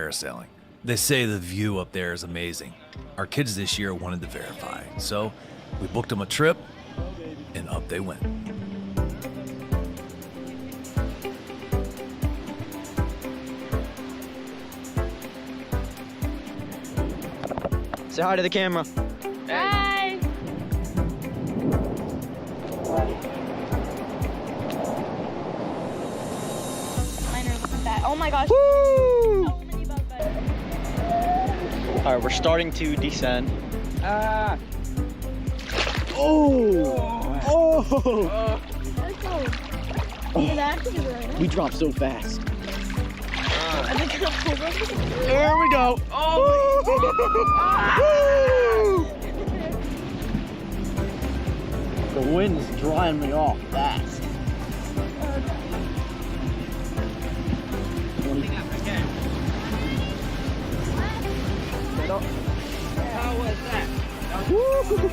parasailing. They say the view up there is amazing. Our kids this year wanted to verify, so we booked them a trip, and up they went. Say hi to the camera. Hi. Mine are looking bad. Oh my gosh. Woo! So many bug bites. All right, we're starting to descend. Ah. Oh. Oh. That's cool. It's actually really nice. We dropped so fast. I think it'll pull them. There we go. Oh. The wind is drying me off fast. How was that? Woo!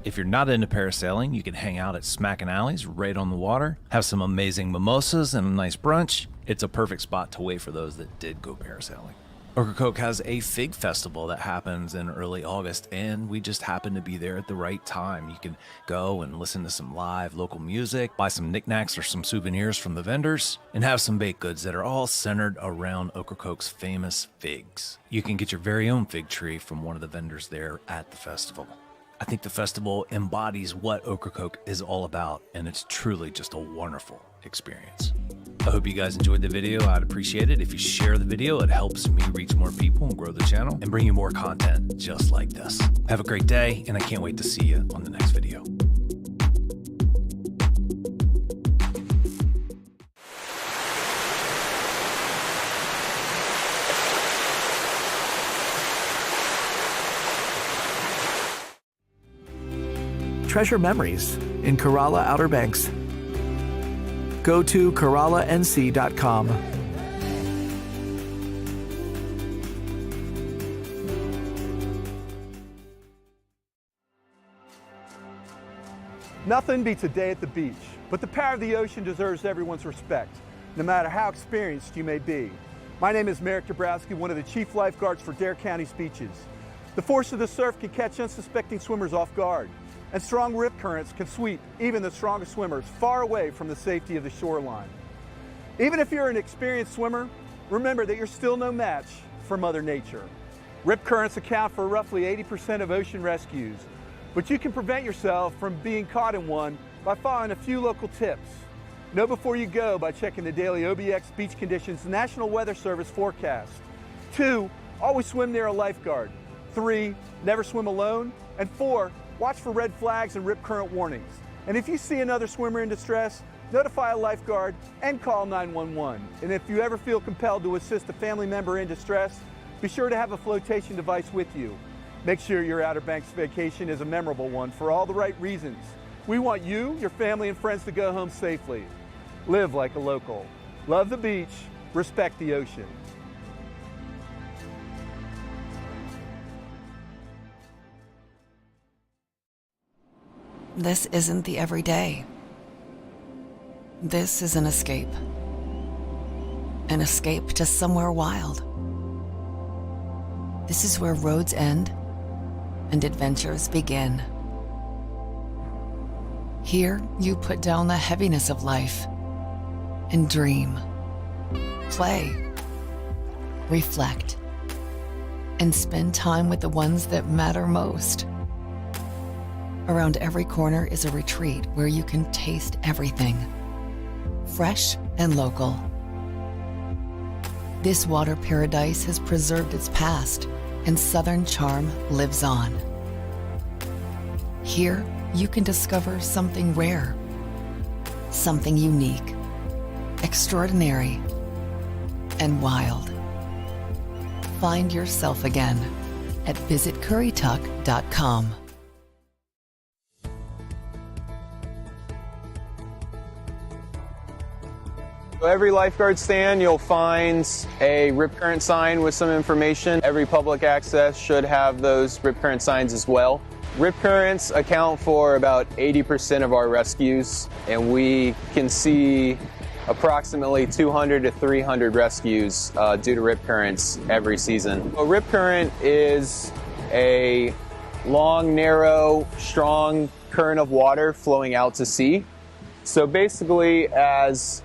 If you're not into parasailing, you can hang out at Smackin' Alleys right on the water, have some amazing mimosas and a nice brunch. It's a perfect spot to wait for those that did go parasailing. Ocracoke has a fig festival that happens in early August, and we just happen to be there at the right time. You can go and listen to some live local music, buy some knickknacks or some souvenirs from the vendors, and have some baked goods that are all centered around Ocracoke's famous figs. You can get your very own fig tree from one of the vendors there at the festival. I think the festival embodies what Ocracoke is all about, and it's truly just a wonderful experience. I hope you guys enjoyed the video. I'd appreciate it if you share the video. It helps me reach more people and grow the channel and bring you more content just like this. Have a great day, and I can't wait to see you on the next video. Treasure memories in Kerala Outer Banks. Go to KeralaNC.com. Nothing beats a day at the beach, but the power of the ocean deserves everyone's respect, no matter how experienced you may be. My name is Merrick Dabrowski, one of the chief lifeguards for Dare County's beaches. The force of the surf can catch unsuspecting swimmers off guard, and strong rip currents can sweep even the strongest swimmers far away from the safety of the shoreline. Even if you're an experienced swimmer, remember that you're still no match for Mother Nature. Rip currents account for roughly 80% of ocean rescues, but you can prevent yourself from being caught in one by following a few local tips. Know before you go by checking the daily OBX Beach Conditions National Weather Service forecast. 2, always swim near a lifeguard. 3, never swim alone. And 4, watch for red flags and rip current warnings. And if you see another swimmer in distress, notify a lifeguard and call 911. And if you ever feel compelled to assist a family member in distress, be sure to have a flotation device with you. Make sure your Outer Banks vacation is a memorable one for all the right reasons. We want you, your family, and friends to go home safely. Live like a local. Love the beach, respect the ocean. This isn't the everyday. This is an escape. An escape to somewhere wild. This is where roads end and adventures begin. Here, you put down the heaviness of life and dream, play, reflect, and spend time with the ones that matter most. Around every corner is a retreat where you can taste everything, fresh and local. This water paradise has preserved its past, and Southern charm lives on. Here, you can discover something rare, something unique, extraordinary, and wild. Find yourself again at visitcurrituck.com. Every lifeguard stand, you'll find a rip current sign with some information. Every public access should have those rip current signs as well. Rip currents account for about 80% of our rescues, and we can see approximately 200 to 300 rescues due to rip currents every season. A rip current is a long, narrow, strong current of water flowing out to sea. So basically, as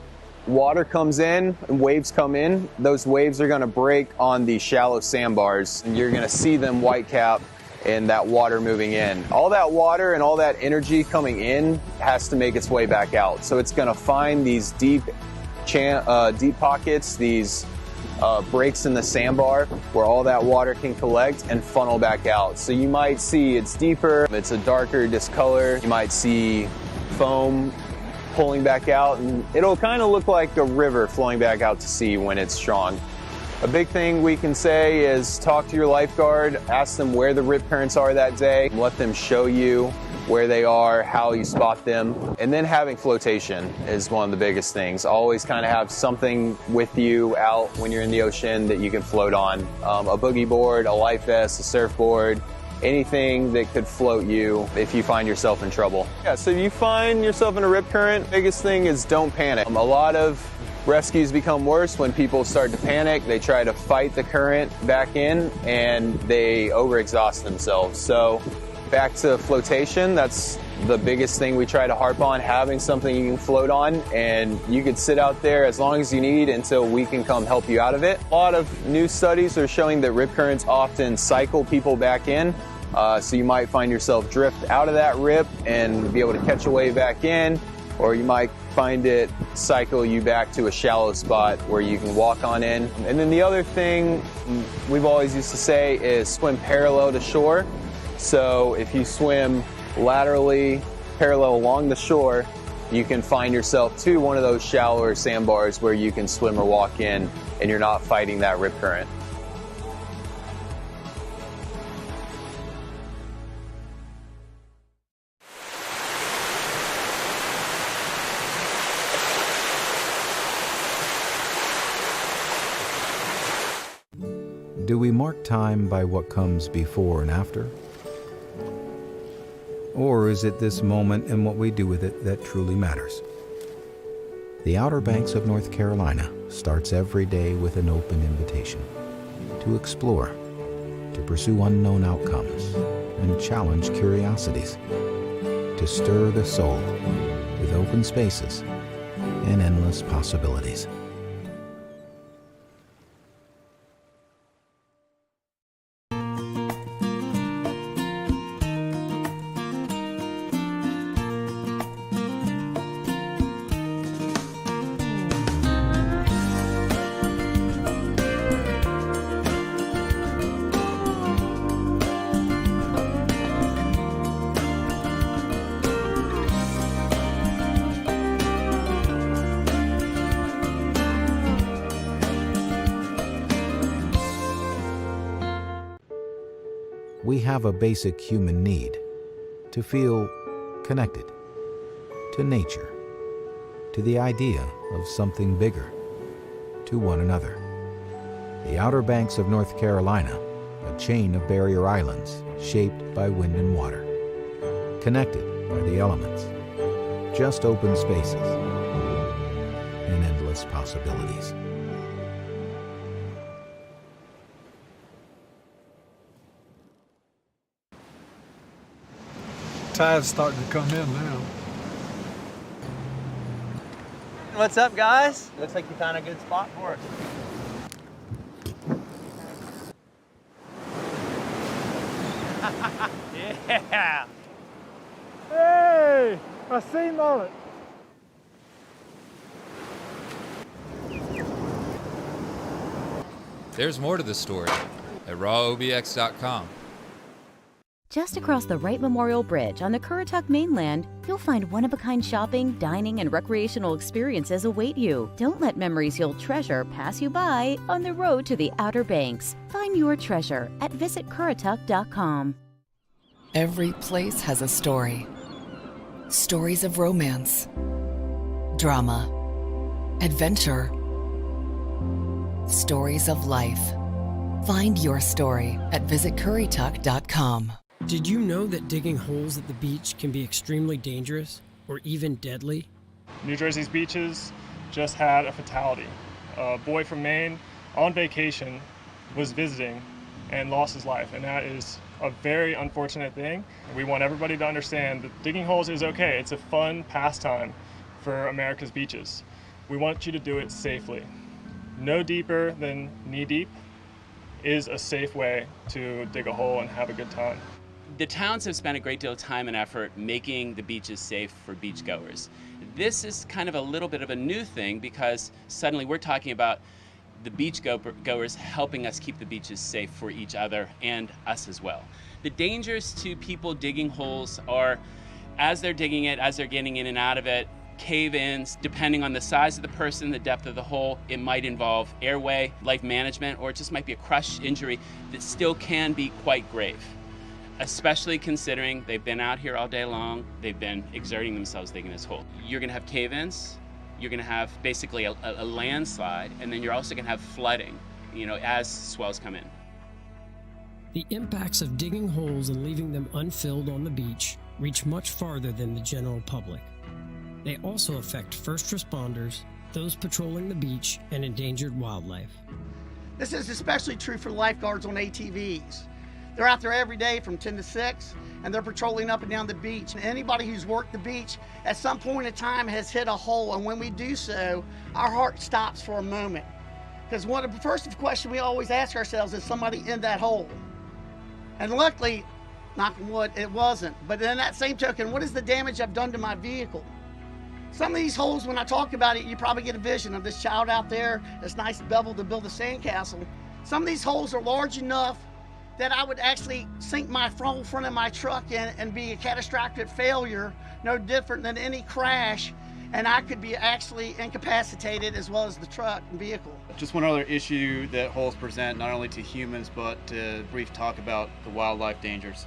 water comes in and waves come in, those waves are going to break on the shallow sandbars, and you're going to see them white cap and that water moving in. All that water and all that energy coming in has to make its way back out. So it's going to find these deep pockets, these breaks in the sandbar where all that water can collect and funnel back out. So you might see it's deeper, it's a darker discolor. You might see foam pulling back out, and it'll kind of look like a river flowing back out to sea when it's strong. A big thing we can say is talk to your lifeguard, ask them where the rip currents are that day, let them show you where they are, how you spot them, and then having flotation is one of the biggest things. Always kind of have something with you out when you're in the ocean that you can float on. A boogie board, a life vest, a surfboard, anything that could float you if you find yourself in trouble. Yeah, so if you find yourself in a rip current, biggest thing is don't panic. A lot of rescues become worse when people start to panic. They try to fight the current back in and they overexhaust themselves. So back to flotation, that's the biggest thing we try to harp on, having something you can float on, and you could sit out there as long as you need until we can come help you out of it. A lot of new studies are showing that rip currents often cycle people back in. So you might find yourself drift out of that rip and be able to catch a wave back in, or you might find it cycle you back to a shallow spot where you can walk on in. And then the other thing we've always used to say is swim parallel to shore. So if you swim laterally parallel along the shore, you can find yourself to one of those shallower sandbars where you can swim or walk in and you're not fighting that rip current. Do we mark time by what comes before and after? Or is it this moment and what we do with it that truly matters? The Outer Banks of North Carolina starts every day with an open invitation to explore, to pursue unknown outcomes, and challenge curiosities, to stir the soul with open spaces and endless possibilities. We have a basic human need to feel connected to nature, to the idea of something bigger, to one another. The Outer Banks of North Carolina, a chain of barrier islands shaped by wind and water, connected by the elements, just open spaces and endless possibilities. Tide's starting to come in now. What's up, guys? Looks like you found a good spot for us. Yeah. Hey, I see mullet. There's more to the story at rawobx.com. Just across the Wright Memorial Bridge on the Currituck mainland, you'll find one-of-a-kind shopping, dining, and recreational experiences await you. Don't let memories you'll treasure pass you by on the road to the Outer Banks. Find your treasure at visitcurrituck.com. Every place has a story. Stories of romance, drama, adventure, stories of life. Find your story at visitcurrituck.com. Did you know that digging holes at the beach can be extremely dangerous or even deadly? New Jersey's beaches just had a fatality. A boy from Maine on vacation was visiting and lost his life, and that is a very unfortunate thing. We want everybody to understand that digging holes is okay. It's a fun pastime for America's beaches. We want you to do it safely. No deeper than knee deep is a safe way to dig a hole and have a good time. The towns have spent a great deal of time and effort making the beaches safe for beachgoers. This is kind of a little bit of a new thing because suddenly we're talking about the beachgoers helping us keep the beaches safe for each other and us as well. The dangers to people digging holes are, as they're digging it, as they're getting in and out of it, cave-ins, depending on the size of the person, the depth of the hole, it might involve airway, life management, or it just might be a crush injury that still can be quite grave, especially considering they've been out here all day long, they've been exerting themselves digging this hole. You're gonna have cave-ins, you're gonna have basically a landslide, and then you're also gonna have flooding, as swells come in. The impacts of digging holes and leaving them unfilled on the beach reach much farther than the general public. They also affect first responders, those patrolling the beach, and endangered wildlife. This is especially true for lifeguards on ATVs. They're out there every day from 10 to 6, and they're patrolling up and down the beach. And anybody who's worked the beach at some point in time has hit a hole, and when we do so, our heart stops for a moment. Because one of the first question we always ask ourselves is somebody in that hole? And luckily, knock on wood, it wasn't. But in that same token, what is the damage I've done to my vehicle? Some of these holes, when I talk about it, you probably get a vision of this child out there, this nice bevel to build a sandcastle. Some of these holes are large enough that I would actually sink my front of my truck in and be a catastrophic failure, no different than any crash, and I could be actually incapacitated as well as the truck and vehicle. Just one other issue that holes present, not only to humans, but to brief talk about the wildlife dangers.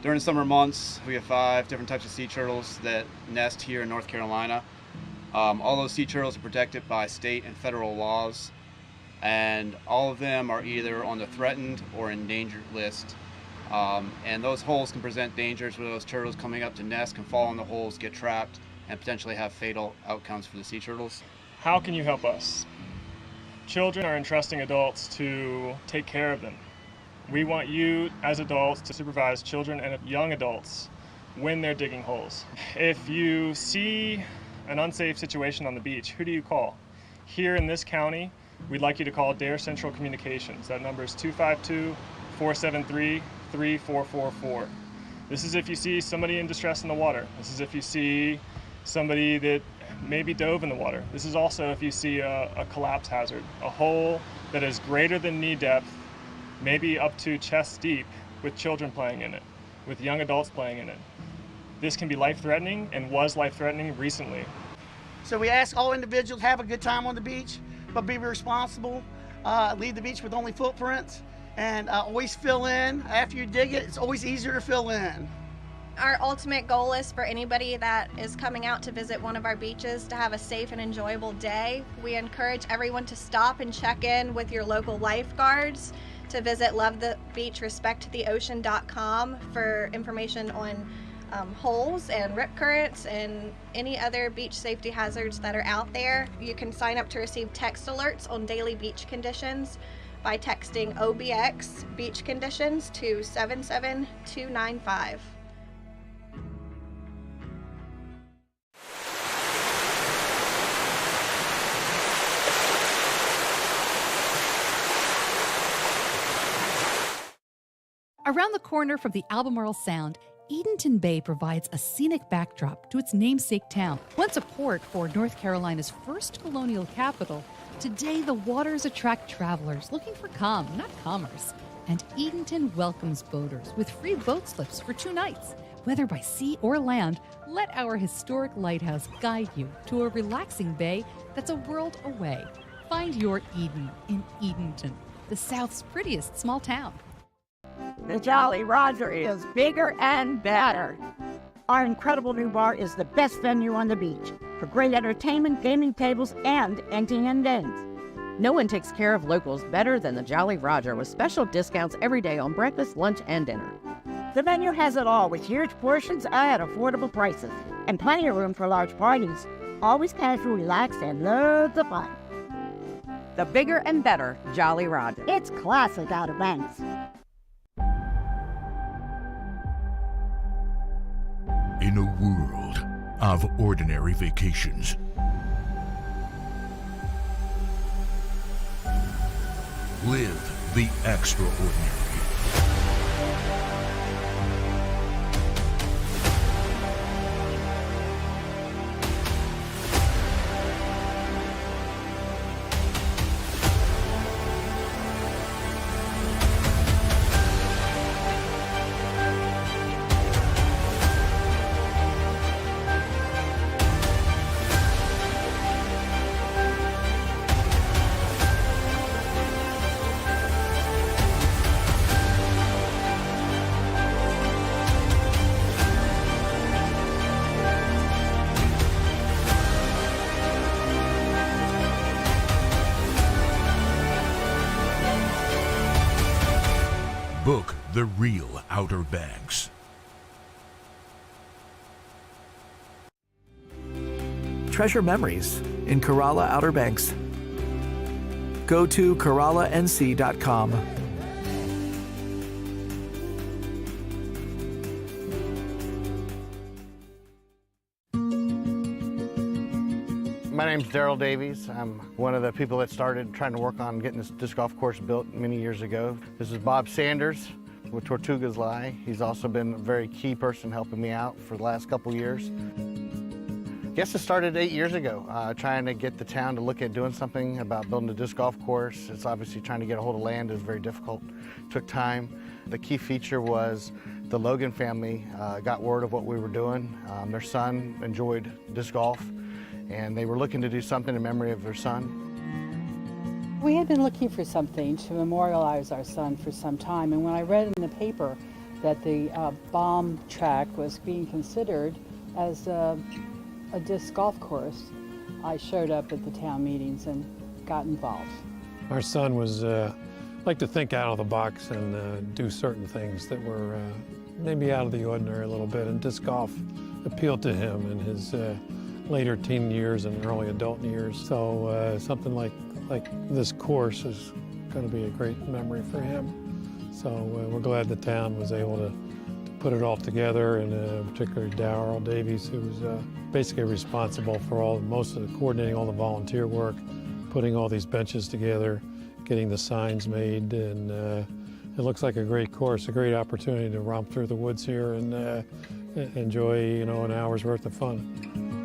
During the summer months, we have 5 different types of sea turtles that nest here in North Carolina. All those sea turtles are protected by state and federal laws, and all of them are either on the threatened or endangered list. And those holes can present dangers where those turtles coming up to nest can fall in the holes, get trapped, and potentially have fatal outcomes for the sea turtles. How can you help us? Children are entrusting adults to take care of them. We want you as adults to supervise children and young adults when they're digging holes. If you see an unsafe situation on the beach, who do you call? Here in this county, we'd like you to call Dare Central Communications. That number is 252-473-3444. This is if you see somebody in distress in the water. This is if you see somebody that maybe dove in the water. This is also if you see a collapse hazard, a hole that is greater than knee depth, maybe up to chest deep, with children playing in it, with young adults playing in it. This can be life-threatening and was life-threatening recently. So we ask all individuals have a good time on the beach, but be responsible. Leave the beach with only footprints, and always fill in. After you dig it, it's always easier to fill in. Our ultimate goal is for anybody that is coming out to visit one of our beaches to have a safe and enjoyable day. We encourage everyone to stop and check in with your local lifeguards, to visit lovethebeachrespecttheocean.com for information on holes and rip currents and any other beach safety hazards that are out there. You can sign up to receive text alerts on daily beach conditions by texting OBX beach conditions to 77295. Around the corner from the Albemarle Sound, Edenton Bay provides a scenic backdrop to its namesake town. Once a port for North Carolina's first colonial capital, today the waters attract travelers looking for calm, not commerce. And Edenton welcomes boaters with free boat slips for 2 nights. Whether by sea or land, let our historic lighthouse guide you to a relaxing bay that's a world away. Find your Eden in Edenton, the South's prettiest small town. The Jolly Roger is bigger and better. Our incredible new bar is the best venue on the beach for great entertainment, gaming tables, and emptying and ends. No one takes care of locals better than the Jolly Roger with special discounts every day on breakfast, lunch, and dinner. The menu has it all with huge portions at affordable prices and plenty of room for large parties. Always casual, relaxed, and loads of fun. The bigger and better Jolly Roger. It's classic Outer Banks. In a world of ordinary vacations, live the extraordinary. Book the real Outer Banks. Treasure memories in Corolla Outer Banks. Go to CorollaNC.com. My name's Daryl Davies. I'm one of the people that started trying to work on getting this disc golf course built many years ago. This is Bob Sanders with Tortugas Lie. He's also been a very key person helping me out for the last couple years. I guess it started 8 years ago, trying to get the town to look at doing something about building a disc golf course. It's obviously trying to get a hold of land is very difficult. It took time. The key feature was the Logan family got word of what we were doing. Their son enjoyed disc golf, and they were looking to do something in memory of their son. We had been looking for something to memorialize our son for some time, and when I read in the paper that the bomb track was being considered as a disc golf course, I showed up at the town meetings and got involved. Our son was like to think out of the box and do certain things that were maybe out of the ordinary a little bit, and disc golf appealed to him in his later teen years and early adult years. So something like this course is going to be a great memory for him. So we're glad the town was able to put it all together, and particularly Daryl Davies, who was basically responsible for most of the coordinating all the volunteer work, putting all these benches together, getting the signs made, and it looks like a great course, a great opportunity to romp through the woods here and enjoy, an hour's worth of fun.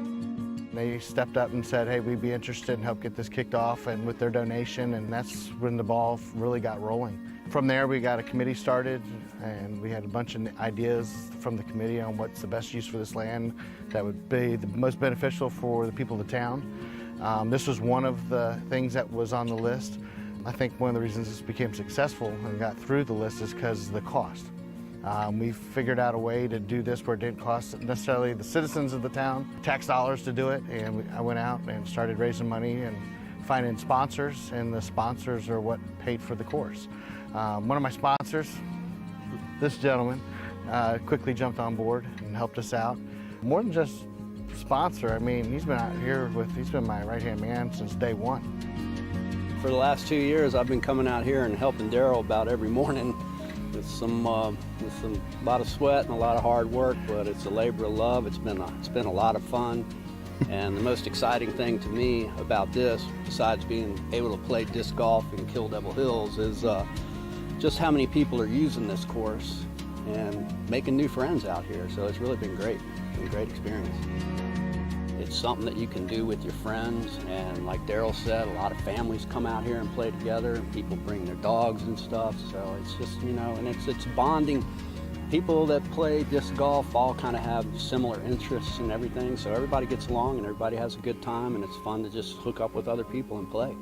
They stepped up and said, hey, we'd be interested in help get this kicked off, and with their donation, and that's when the ball really got rolling. From there, we got a committee started, and we had a bunch of ideas from the committee on what's the best use for this land that would be the most beneficial for the people of the town. This was one of the things that was on the list. I think one of the reasons this became successful and got through the list is because of the cost. We figured out a way to do this where it didn't cost necessarily the citizens of the town tax dollars to do it, and I went out and started raising money and finding sponsors, and the sponsors are what paid for the course. One of my sponsors, this gentleman, quickly jumped on board and helped us out. More than just sponsor, I mean, he's been out here he's been my right-hand man since day one. For the last 2 years, I've been coming out here and helping Daryl about every morning with some lot of sweat and a lot of hard work, but it's a labor of love. It's been a lot of fun, and the most exciting thing to me about this, besides being able to play disc golf in Kill Devil Hills, is just how many people are using this course and making new friends out here. So it's really been great. It's been a great experience. It's something that you can do with your friends, and like Daryl said, a lot of families come out here and play together, and people bring their dogs and stuff, so it's just, you know, and it's bonding. People that play disc golf all kind of have similar interests and everything, so everybody gets along and everybody has a good time, and it's fun to just hook up with other people and play.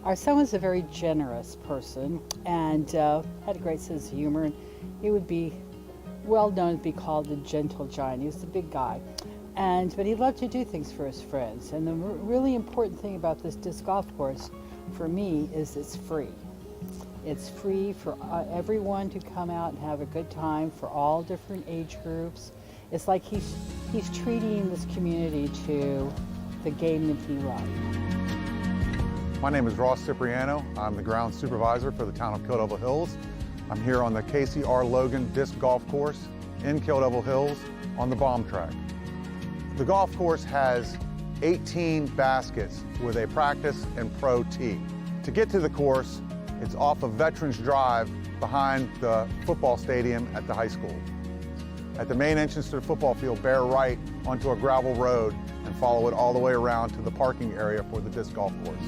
Our son was a very generous person and had a great sense of humor, and he would be well known to be called the gentle giant. He was a big guy. But he loved to do things for his friends. And the really important thing about this disc golf course for me is it's free. It's free for everyone to come out and have a good time, for all different age groups. It's like he's treating this community to the game that he loved. My name is Ross Cipriano. I'm the ground supervisor for the town of Kill Devil Hills. I'm here on the Casey R. Logan disc golf course in Kill Devil Hills on the bomb track. The golf course has 18 baskets with a practice and pro tee. To get to the course, it's off of Veterans Drive behind the football stadium at the high school. At the main entrance to the football field, bear right onto a gravel road and follow it all the way around to the parking area for the disc golf course.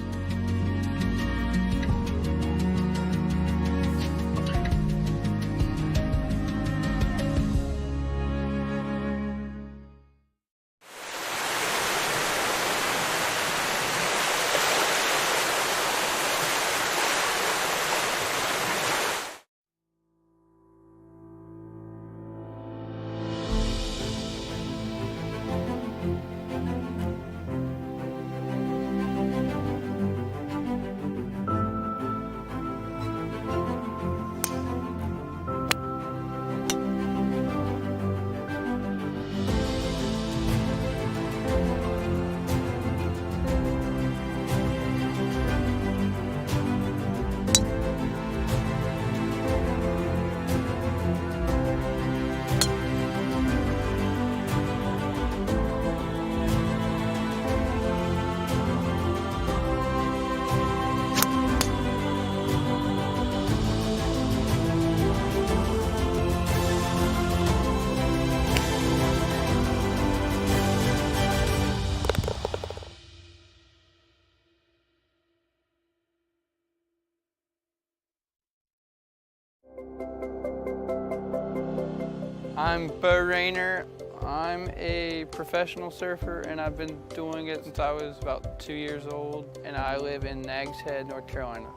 I'm Bo Rayner. I'm a professional surfer, and I've been doing it since I was about 2 years old, and I live in Nags Head, North Carolina.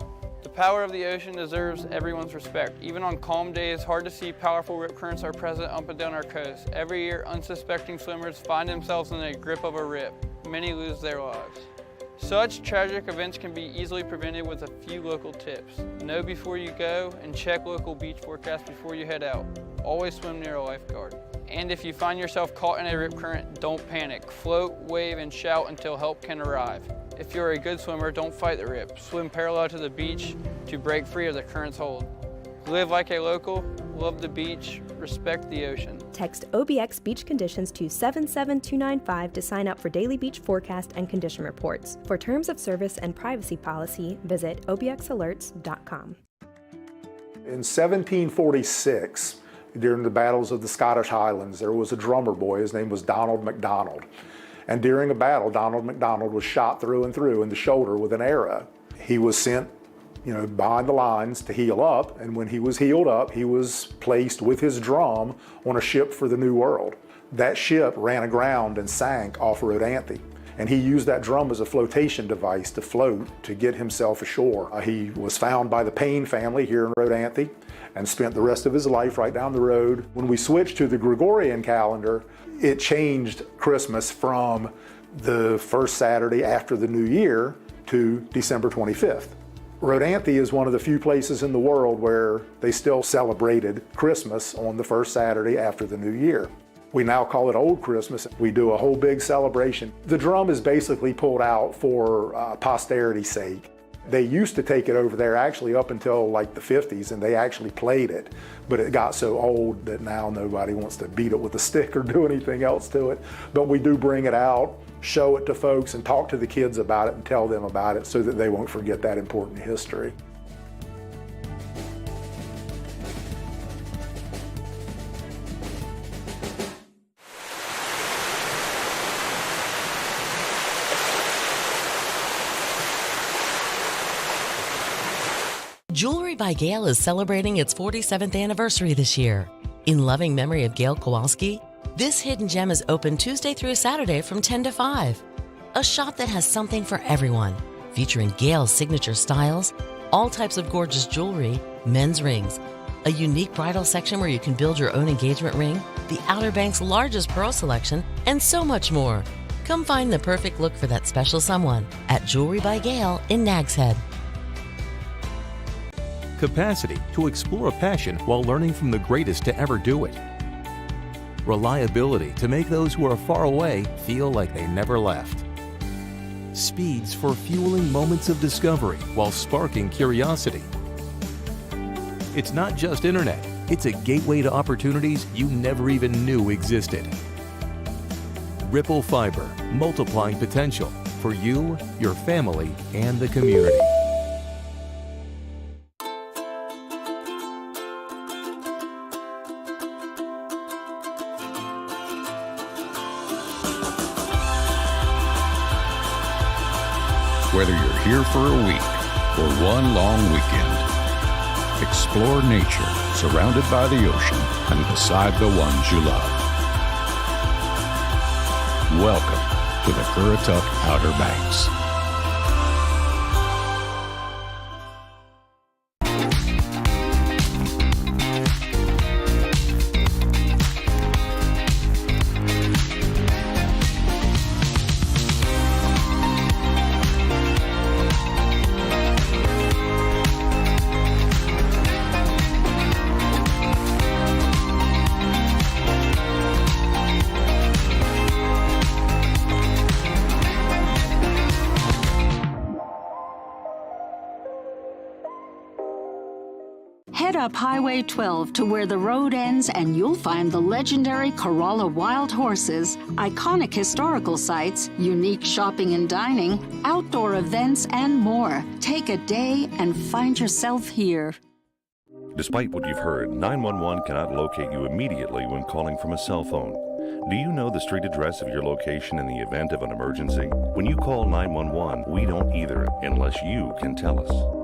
The power of the ocean deserves everyone's respect. Even on calm days, hard to see powerful rip currents are present up and down our coast. Every year, unsuspecting swimmers find themselves in the grip of a rip. Many lose their lives. Such tragic events can be easily prevented with a few local tips. Know before you go and check local beach forecasts before you head out. Always swim near a lifeguard. And if you find yourself caught in a rip current, don't panic. Float, wave, and shout until help can arrive. If you're a good swimmer, don't fight the rip. Swim parallel to the beach to break free of the current's hold. Live like a local, love the beach, respect the ocean. Text OBX Beach Conditions to 77295 to sign up for daily beach forecast and condition reports. For terms of service and privacy policy, visit obxalerts.com. In 1746, during the battles of the Scottish Highlands, there was a drummer boy. His name was Donald MacDonald. And during a battle, Donald MacDonald was shot through and through in the shoulder with an arrow. He was sent behind the lines to heal up, and when he was healed up, he was placed with his drum on a ship for the New World. That ship ran aground and sank off Rodanthe, and he used that drum as a flotation device to float to get himself ashore. He was found by the Payne family here in Rodanthe and spent the rest of his life right down the road. When we switched to the Gregorian calendar, it changed Christmas from the first Saturday after the New Year to December 25th. Rodanthe is one of the few places in the world where they still celebrated Christmas on the first Saturday after the New Year. We now call it Old Christmas. We do a whole big celebration. The drum is basically pulled out for posterity's sake. They used to take it over there actually up until like the 50s, and they actually played it, but it got so old that now nobody wants to beat it with a stick or do anything else to it. But we do bring it out, show it to folks, and talk to the kids about it and tell them about it so that they won't forget that important history. Jewelry by Gail is celebrating its 47th anniversary this year. In loving memory of Gail Kowalski, this hidden gem is open Tuesday through Saturday from 10 to 5. A shop that has something for everyone, featuring Gail's signature styles, all types of gorgeous jewelry, men's rings, a unique bridal section where you can build your own engagement ring, the Outer Banks' largest pearl selection, and so much more. Come find the perfect look for that special someone at Jewelry by Gail in Nags Head. Capacity to explore a passion while learning from the greatest to ever do it. Reliability to make those who are far away feel like they never left. Speeds for fueling moments of discovery while sparking curiosity. It's not just internet, it's a gateway to opportunities you never even knew existed. Ripple Fiber, multiplying potential for you, your family, and the community. Whether you're here for a week or one long weekend, explore nature surrounded by the ocean and beside the ones you love. Welcome to the Currituck Outer Banks. Head up Highway 12 to where the road ends and you'll find the legendary Corolla Wild Horses, iconic historical sites, unique shopping and dining, outdoor events, and more. Take a day and find yourself here. Despite what you've heard, 911 cannot locate you immediately when calling from a cell phone. Do you know the street address of your location in the event of an emergency? When you call 911, we don't either, unless you can tell us.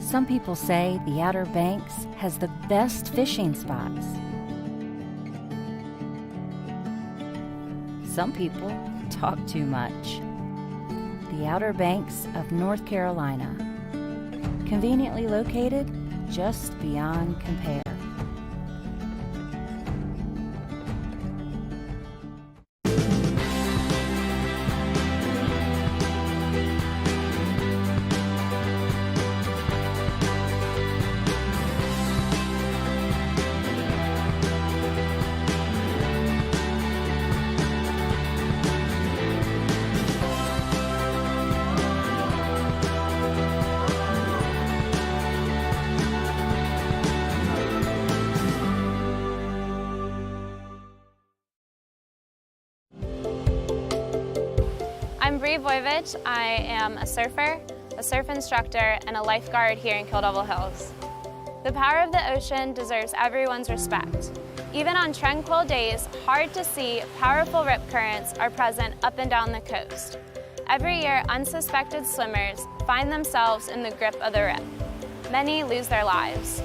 Some people say the Outer Banks has the best fishing spots. Some people talk too much. The Outer Banks of North Carolina, conveniently located just beyond compare. I'm Bree. I am a surfer, a surf instructor, and a lifeguard here in Kill Devil Hills. The power of the ocean deserves everyone's respect. Even on tranquil days, hard to see, powerful rip currents are present up and down the coast. Every year, unsuspected swimmers find themselves in the grip of the rip. Many lose their lives.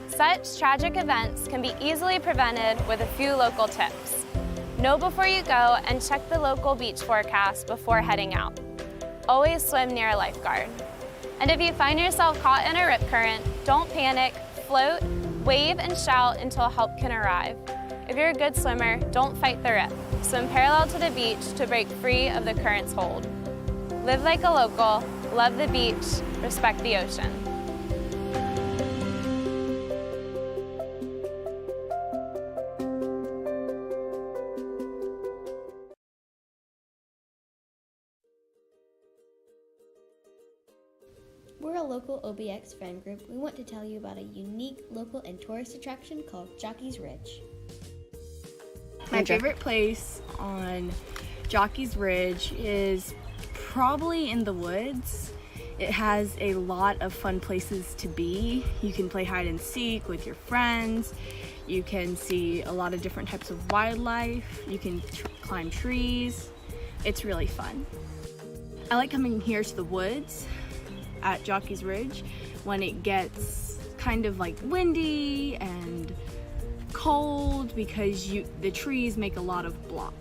Such tragic events can be easily prevented with a few local tips. Know before you go and check the local beach forecast before heading out. Always swim near a lifeguard. And if you find yourself caught in a rip current, don't panic, float, wave, and shout until help can arrive. If you're a good swimmer, don't fight the rip. Swim parallel to the beach to break free of the current's hold. Live like a local, love the beach, respect the ocean. We're a local OBX friend group. We want to tell you about a unique local and tourist attraction called Jockey's Ridge. My favorite place on Jockey's Ridge is probably in the woods. It has a lot of fun places to be. You can play hide and seek with your friends. You can see a lot of different types of wildlife. You can climb trees. It's really fun. I like coming here to the woods at Jockey's Ridge when it gets kind of like windy and cold because the trees make a lot of block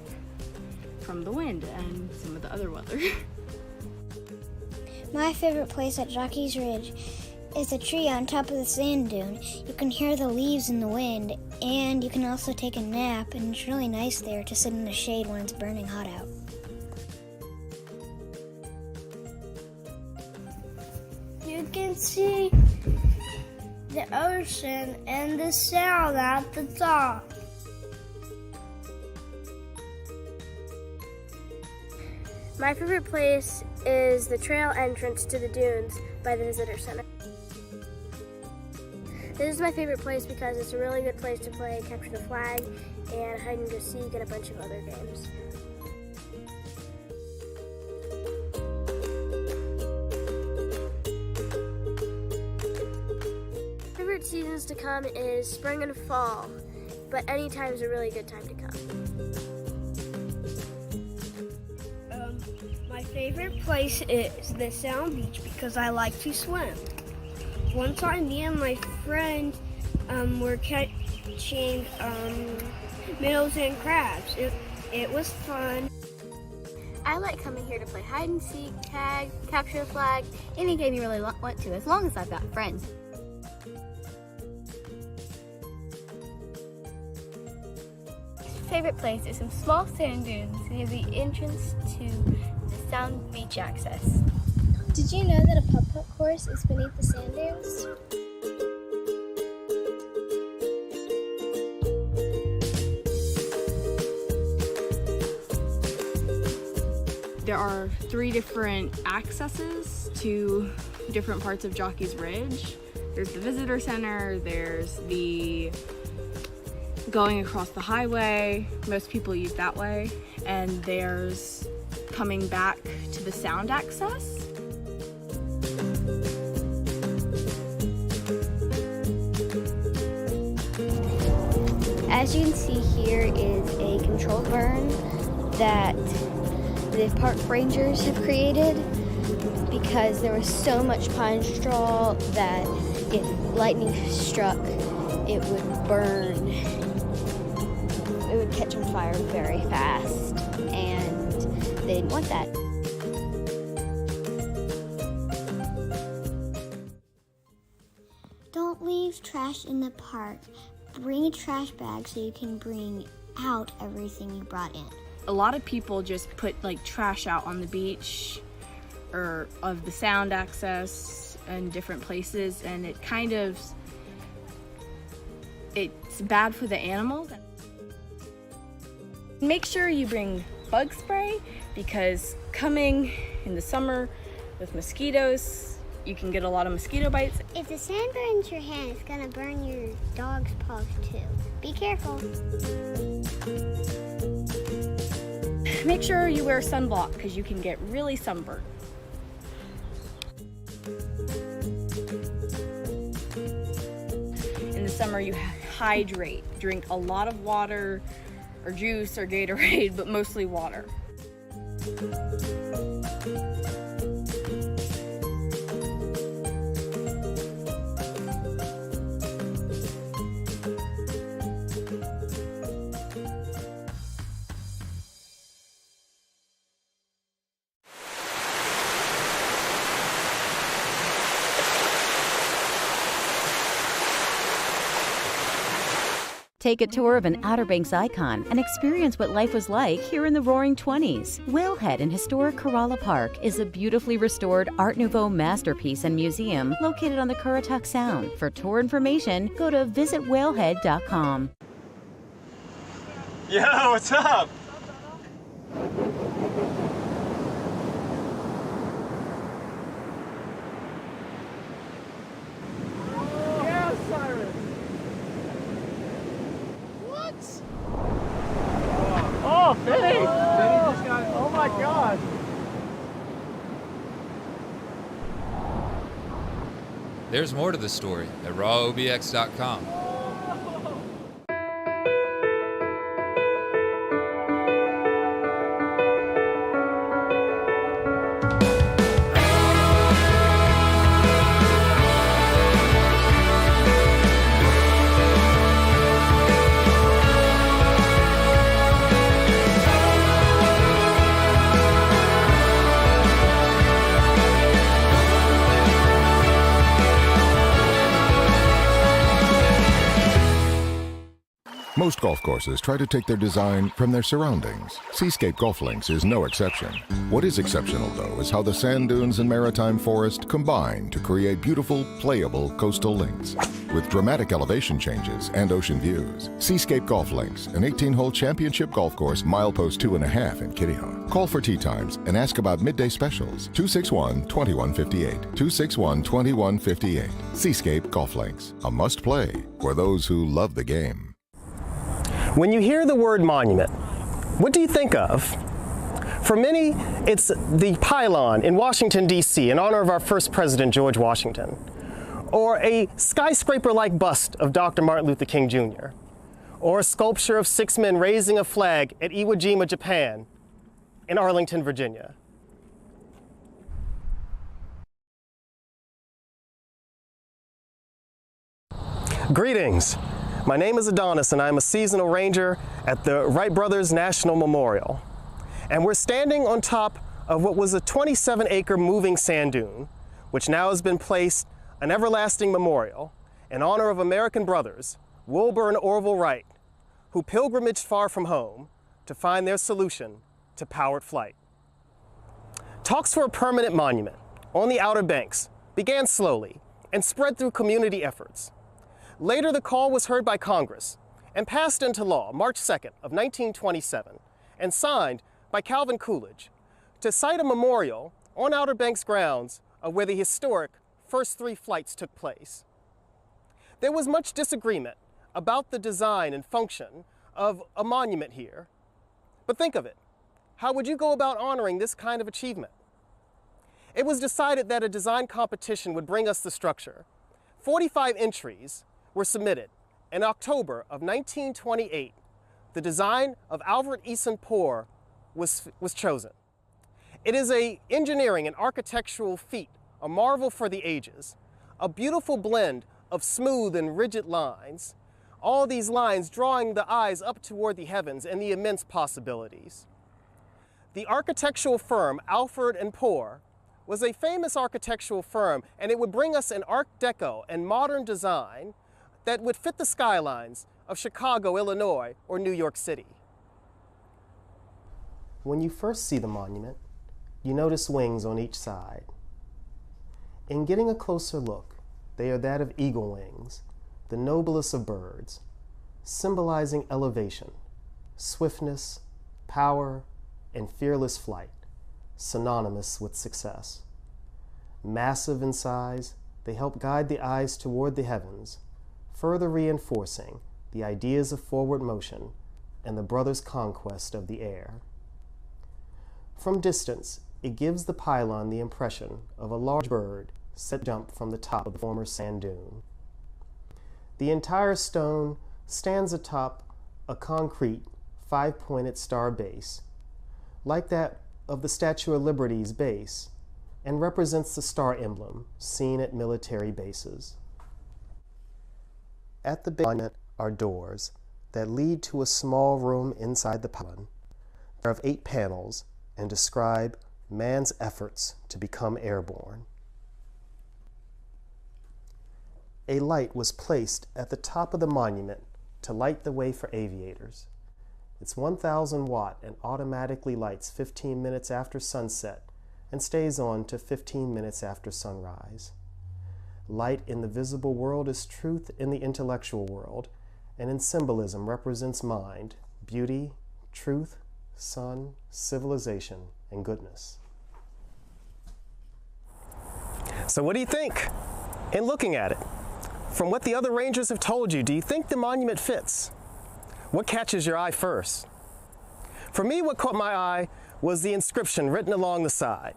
from the wind and some of the other weather. My favorite place at Jockey's Ridge is a tree on top of the sand dune. You can hear the leaves in the wind, and you can also take a nap, and it's really nice there to sit in the shade when it's burning hot out. You can see the ocean and the sound at the top. My favorite place is the trail entrance to the dunes by the visitor center. This is my favorite place because it's a really good place to play capture the flag and hide and go seek and a bunch of other games. Favorite seasons to come is spring and fall, but any time is a really good time to come. My favorite place is the Sound Beach because I like to swim. One time, me and my friend were catching minnows and crabs. It was fun. I like coming here to play hide and seek, tag, capture the flag, any game you really want to, as long as I've got friends. Favorite place is some small sand dunes near the entrance to the Sound Beach access. Did you know that a putt-putt course is beneath the sand dunes? There are 3 different accesses to different parts of Jockey's Ridge. There's the visitor center, there's the going across the highway, most people use that way, and there's coming back to the sound access. As you can see here is a controlled burn that the park rangers have created. because there was so much pine straw that if lightning struck, it would burn. It would catch on fire very fast, and they didn't want that. Don't leave trash in the park. Bring a trash bag so you can bring out everything you brought in. A lot of people just put like trash out on the beach or of the sound access and different places, and it kind of, it's bad for the animals. Make sure you bring bug spray, because coming in the summer with mosquitoes, you can get a lot of mosquito bites. If the sand burns your hand, it's gonna burn your dog's paws too. Be careful. Make sure you wear sunblock, because you can get really sunburned. In the summer, you hydrate. Drink a lot of water, or juice, or Gatorade, but mostly water. Take a tour of an Outer Banks icon and experience what life was like here in the Roaring 20s. Whalehead in historic Corolla Park is a beautifully restored Art Nouveau masterpiece and museum located on the Currituck Sound. For tour information, go to visitwhalehead.com. Yo, what's up? Yeah, Cyrus. Oh, Benny! Benny just got, oh my God! There's more to the story at rawobx.com. Most golf courses try to take their design from their surroundings. Seascape Golf Links is no exception. What is exceptional, though, is how the sand dunes and maritime forest combine to create beautiful, playable coastal links. With dramatic elevation changes and ocean views. Seascape Golf Links, an 18-hole championship golf course, milepost 2.5 in Kitty Hawk. Call for tee times and ask about midday specials. 261-2158. 261-2158. Seascape Golf Links, a must-play for those who love the game. When you hear the word monument, what do you think of? For many, it's the pylon in Washington, D.C. in honor of our first president, George Washington, or a skyscraper-like bust of Dr. Martin Luther King Jr., or a sculpture of 6 men raising a flag at Iwo Jima, Japan, in Arlington, Virginia. Greetings. My name is Adonis, and I'm a seasonal ranger at the Wright Brothers National Memorial. And we're standing on top of what was a 27-acre moving sand dune, which now has been placed an everlasting memorial in honor of American brothers, Wilbur and Orville Wright, who pilgrimaged far from home to find their solution to powered flight. Talks for a permanent monument on the Outer Banks began slowly and spread through community efforts. Later, the call was heard by Congress and passed into law March 2nd of 1927 and signed by Calvin Coolidge to site a memorial on Outer Banks grounds of where the historic first 3 flights took place. There was much disagreement about the design and function of a monument here, but think of it. How would you go about honoring this kind of achievement? It was decided that a design competition would bring us the structure. 45 entries were submitted. In October of 1928, the design of Alfred Eason Poor was chosen. It is an engineering and architectural feat, a marvel for the ages, a beautiful blend of smooth and rigid lines, all these lines drawing the eyes up toward the heavens and the immense possibilities. The architectural firm Alfred & Poor was a famous architectural firm, and it would bring us an Art Deco and modern design that would fit the skylines of Chicago, Illinois, or New York City. When you first see the monument, you notice wings on each side. In getting a closer look, they are that of eagle wings, the noblest of birds, symbolizing elevation, swiftness, power, and fearless flight, synonymous with success. Massive in size, they help guide the eyes toward the heavens, further reinforcing the ideas of forward motion and the brothers' conquest of the air. From distance, it gives the pylon the impression of a large bird set to jump from the top of the former sand dune. The entire stone stands atop a concrete, five-pointed star base, like that of the Statue of Liberty's base, and represents the star emblem seen at military bases. At the base monument are doors that lead to a small room inside the pylon. They are of 8 panels and describe man's efforts to become airborne. A light was placed at the top of the monument to light the way for aviators. It's 1,000 watt and automatically lights 15 minutes after sunset and stays on to 15 minutes after sunrise. Light in the visible world is truth in the intellectual world, and in symbolism represents mind, beauty, truth, sun, civilization, and goodness. So what do you think? In looking at it, from what the other rangers have told you, do you think the monument fits? What catches your eye first? For me, what caught my eye was the inscription written along the side.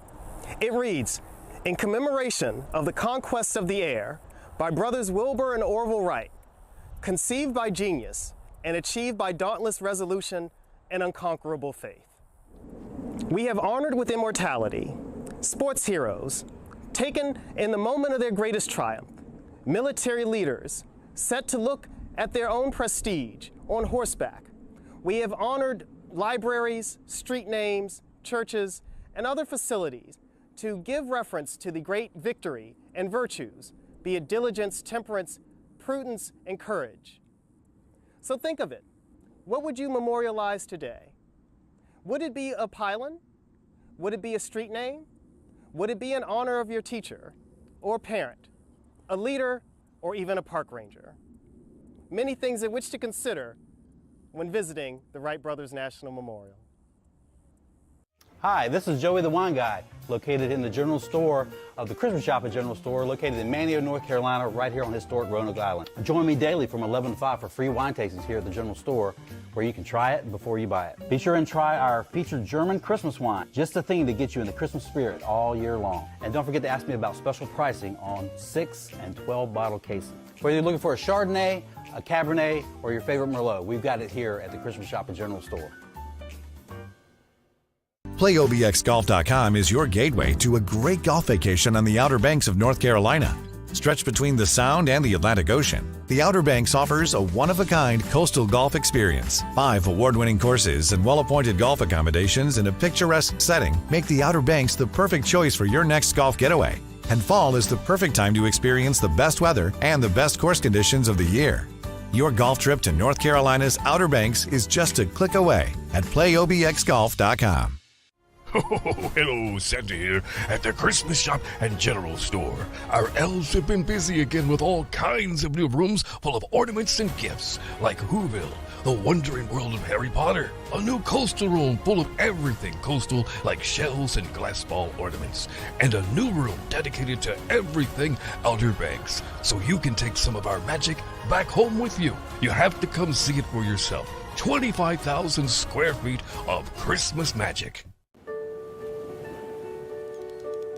It reads, "In commemoration of the conquest of the air by brothers Wilbur and Orville Wright, conceived by genius and achieved by dauntless resolution and unconquerable faith." We have honored with immortality sports heroes taken in the moment of their greatest triumph, military leaders set to look at their own prestige on horseback. We have honored libraries, street names, churches, and other facilities to give reference to the great victory and virtues, be it diligence, temperance, prudence, and courage. So think of it. What would you memorialize today? Would it be a pylon? Would it be a street name? Would it be in honor of your teacher or parent, a leader, or even a park ranger? Many things in which to consider when visiting the Wright Brothers National Memorial. Hi, this is Joey the Wine Guy, located in the general store of the Christmas Shop at General Store, located in Manteo, North Carolina, right here on historic Roanoke Island. Join me daily from 11 to 5 for free wine tastings here at the General Store, where you can try it before you buy it. Be sure and try our featured German Christmas wine, just the thing to get you in the Christmas spirit all year long. And don't forget to ask me about special pricing on 6 and 12 bottle cases. Whether you're looking for a Chardonnay, a Cabernet, or your favorite Merlot, we've got it here at the Christmas Shop at General Store. PlayOBXGolf.com is your gateway to a great golf vacation on the Outer Banks of North Carolina. Stretched between the Sound and the Atlantic Ocean, the Outer Banks offers a one-of-a-kind coastal golf experience. 5 award-winning courses and well-appointed golf accommodations in a picturesque setting make the Outer Banks the perfect choice for your next golf getaway. And fall is the perfect time to experience the best weather and the best course conditions of the year. Your golf trip to North Carolina's Outer Banks is just a click away at PlayOBXGolf.com. Oh, hello, Santa here at the Christmas Shop and General Store. Our elves have been busy again with all kinds of new rooms full of ornaments and gifts, like Whoville, the wondering world of Harry Potter, a new coastal room full of everything coastal like shells and glass ball ornaments, and a new room dedicated to everything Outer Banks, so you can take some of our magic back home with you. You have to come see it for yourself. 25,000 square feet of Christmas magic.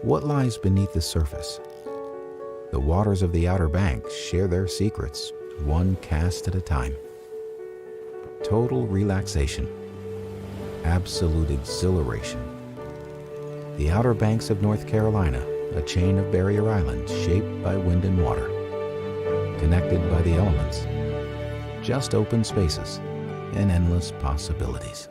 What lies beneath the surface? The waters of the Outer Banks share their secrets, one cast at a time. Total relaxation, absolute exhilaration, The Outer Banks of North Carolina, a chain of barrier islands shaped by wind and water. Connected by the elements. Just open spaces and endless possibilities.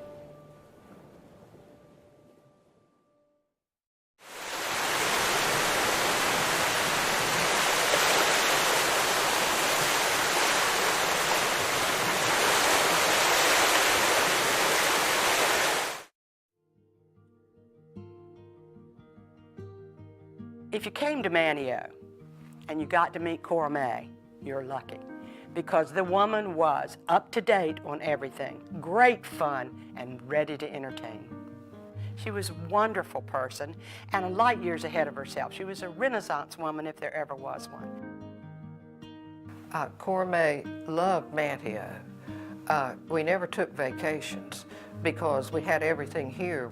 If you came to Manteo and you got to meet Cora May, you're lucky, because the woman was up to date on everything, great fun, and ready to entertain. She was a wonderful person and a light years ahead of herself. She was a Renaissance woman if there ever was one. Cora May loved Manteo. We never took vacations because we had everything here.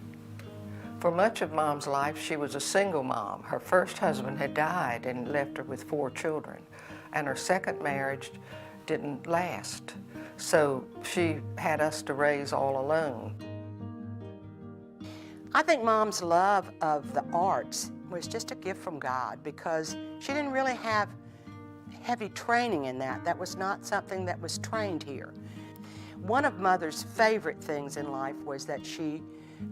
For much of Mom's life, she was a single mom. Her first husband had died and left her with 4 children, and her second marriage didn't last. So she had us to raise all alone. I think Mom's love of the arts was just a gift from God, because she didn't really have heavy training in that. That was not something that was trained here. One of Mother's favorite things in life was that she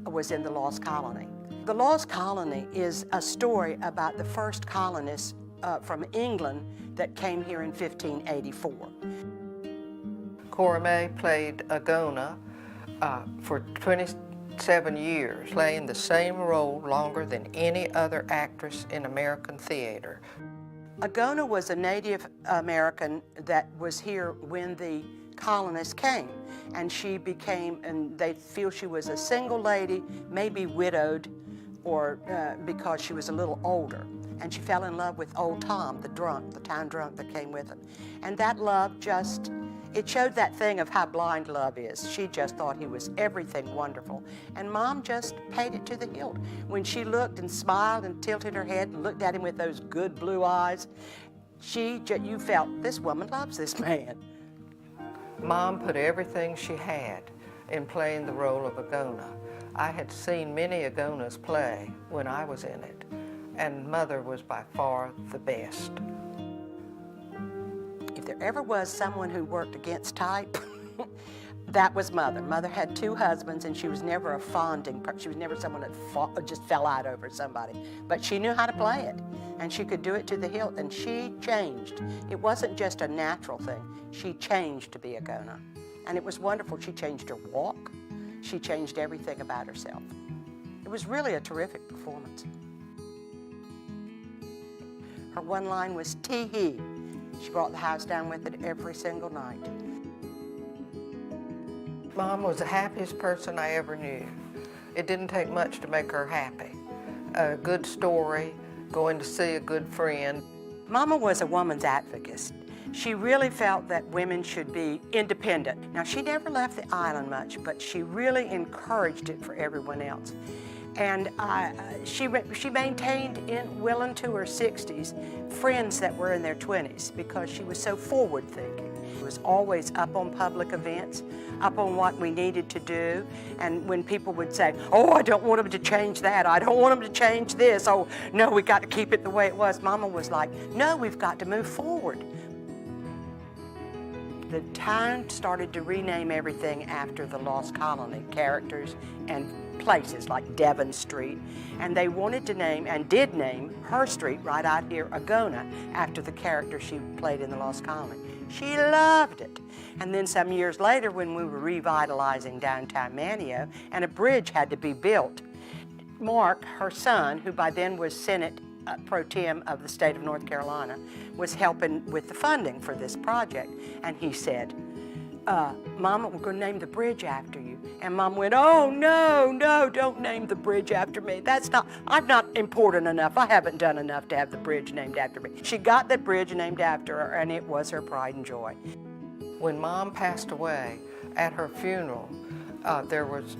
was in the Lost Colony. The Lost Colony is a story about the first colonists from England that came here in 1584. Cora May played Agona for 27 years, playing the same role longer than any other actress in American theater. Agona was a Native American that was here when the colonists came, and she became, and they feel she was a single lady, maybe widowed, or because she was a little older, and she fell in love with old Tom, the drunk, the town drunk that came with him. And that love just, it showed that thing of how blind love is. She just thought he was everything wonderful, and Mom just paid it to the hilt. When she looked and smiled and tilted her head and looked at him with those good blue eyes, you felt, this woman loves this man. Mom put everything she had in playing the role of Agona. I had seen many Agonas play when I was in it, and Mother was by far the best. If there ever was someone who worked against type, that was Mother. Mother had 2 husbands, and she was never a fonding person. She was never someone that just fell out over somebody. But she knew how to play it, and she could do it to the hilt, and she changed. It wasn't just a natural thing. She changed to be Agona, and it was wonderful. She changed her walk. She changed everything about herself. It was really a terrific performance. Her one line was tee-hee. She brought the house down with it every single night. Mom was the happiest person I ever knew. It didn't take much to make her happy. A good story, going to see a good friend. Mama was a woman's advocate. She really felt that women should be independent. Now, she never left the island much, but she really encouraged it for everyone else. And she maintained, well into her 60s, friends that were in their 20s, because she was so forward-thinking. She was always up on public events, up on what we needed to do. And when people would say, oh, I don't want them to change that, I don't want them to change this, oh, no, we got to keep it the way it was, Mama was like, no, we've got to move forward. The town started to rename everything after the Lost Colony, characters and places like Devon Street. And they wanted to name, and did name, her street right out here, Agona, after the character she played in the Lost Colony. She loved it. And then some years later, when we were revitalizing downtown Manteo, and a bridge had to be built, Mark, her son, who by then was Senate Pro Tem of the state of North Carolina, was helping with the funding for this project. And he said, Mama, we're going to name the bridge after you. And Mom went, oh, no, no, don't name the bridge after me. I'm not important enough. I haven't done enough to have the bridge named after me. She got that bridge named after her, and it was her pride and joy. When Mom passed away, at her funeral, there was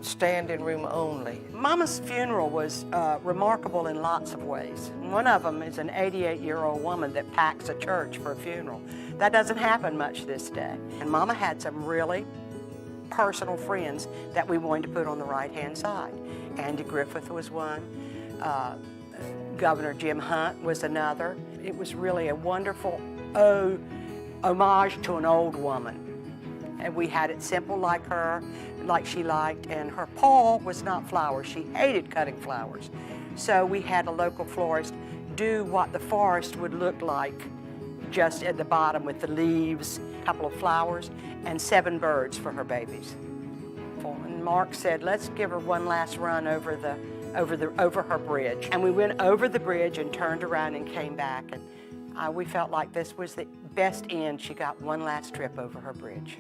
standing room only. Mama's funeral was remarkable in lots of ways. One of them is an 88-year-old woman that packs a church for a funeral. That doesn't happen much this day. And Mama had some really personal friends that we wanted to put on the right-hand side. Andy Griffith was one. Governor Jim Hunt was another. It was really a wonderful homage to an old woman. And we had it simple like her, like she liked, and her paw was not flowers. She hated cutting flowers. So we had a local florist do what the forest would look like, just at the bottom with the leaves, a couple of flowers, and 7 birds for her babies. And Mark said, let's give her one last run over her bridge. And we went over the bridge and turned around and came back, and we felt like this was the best end. She got one last trip over her bridge.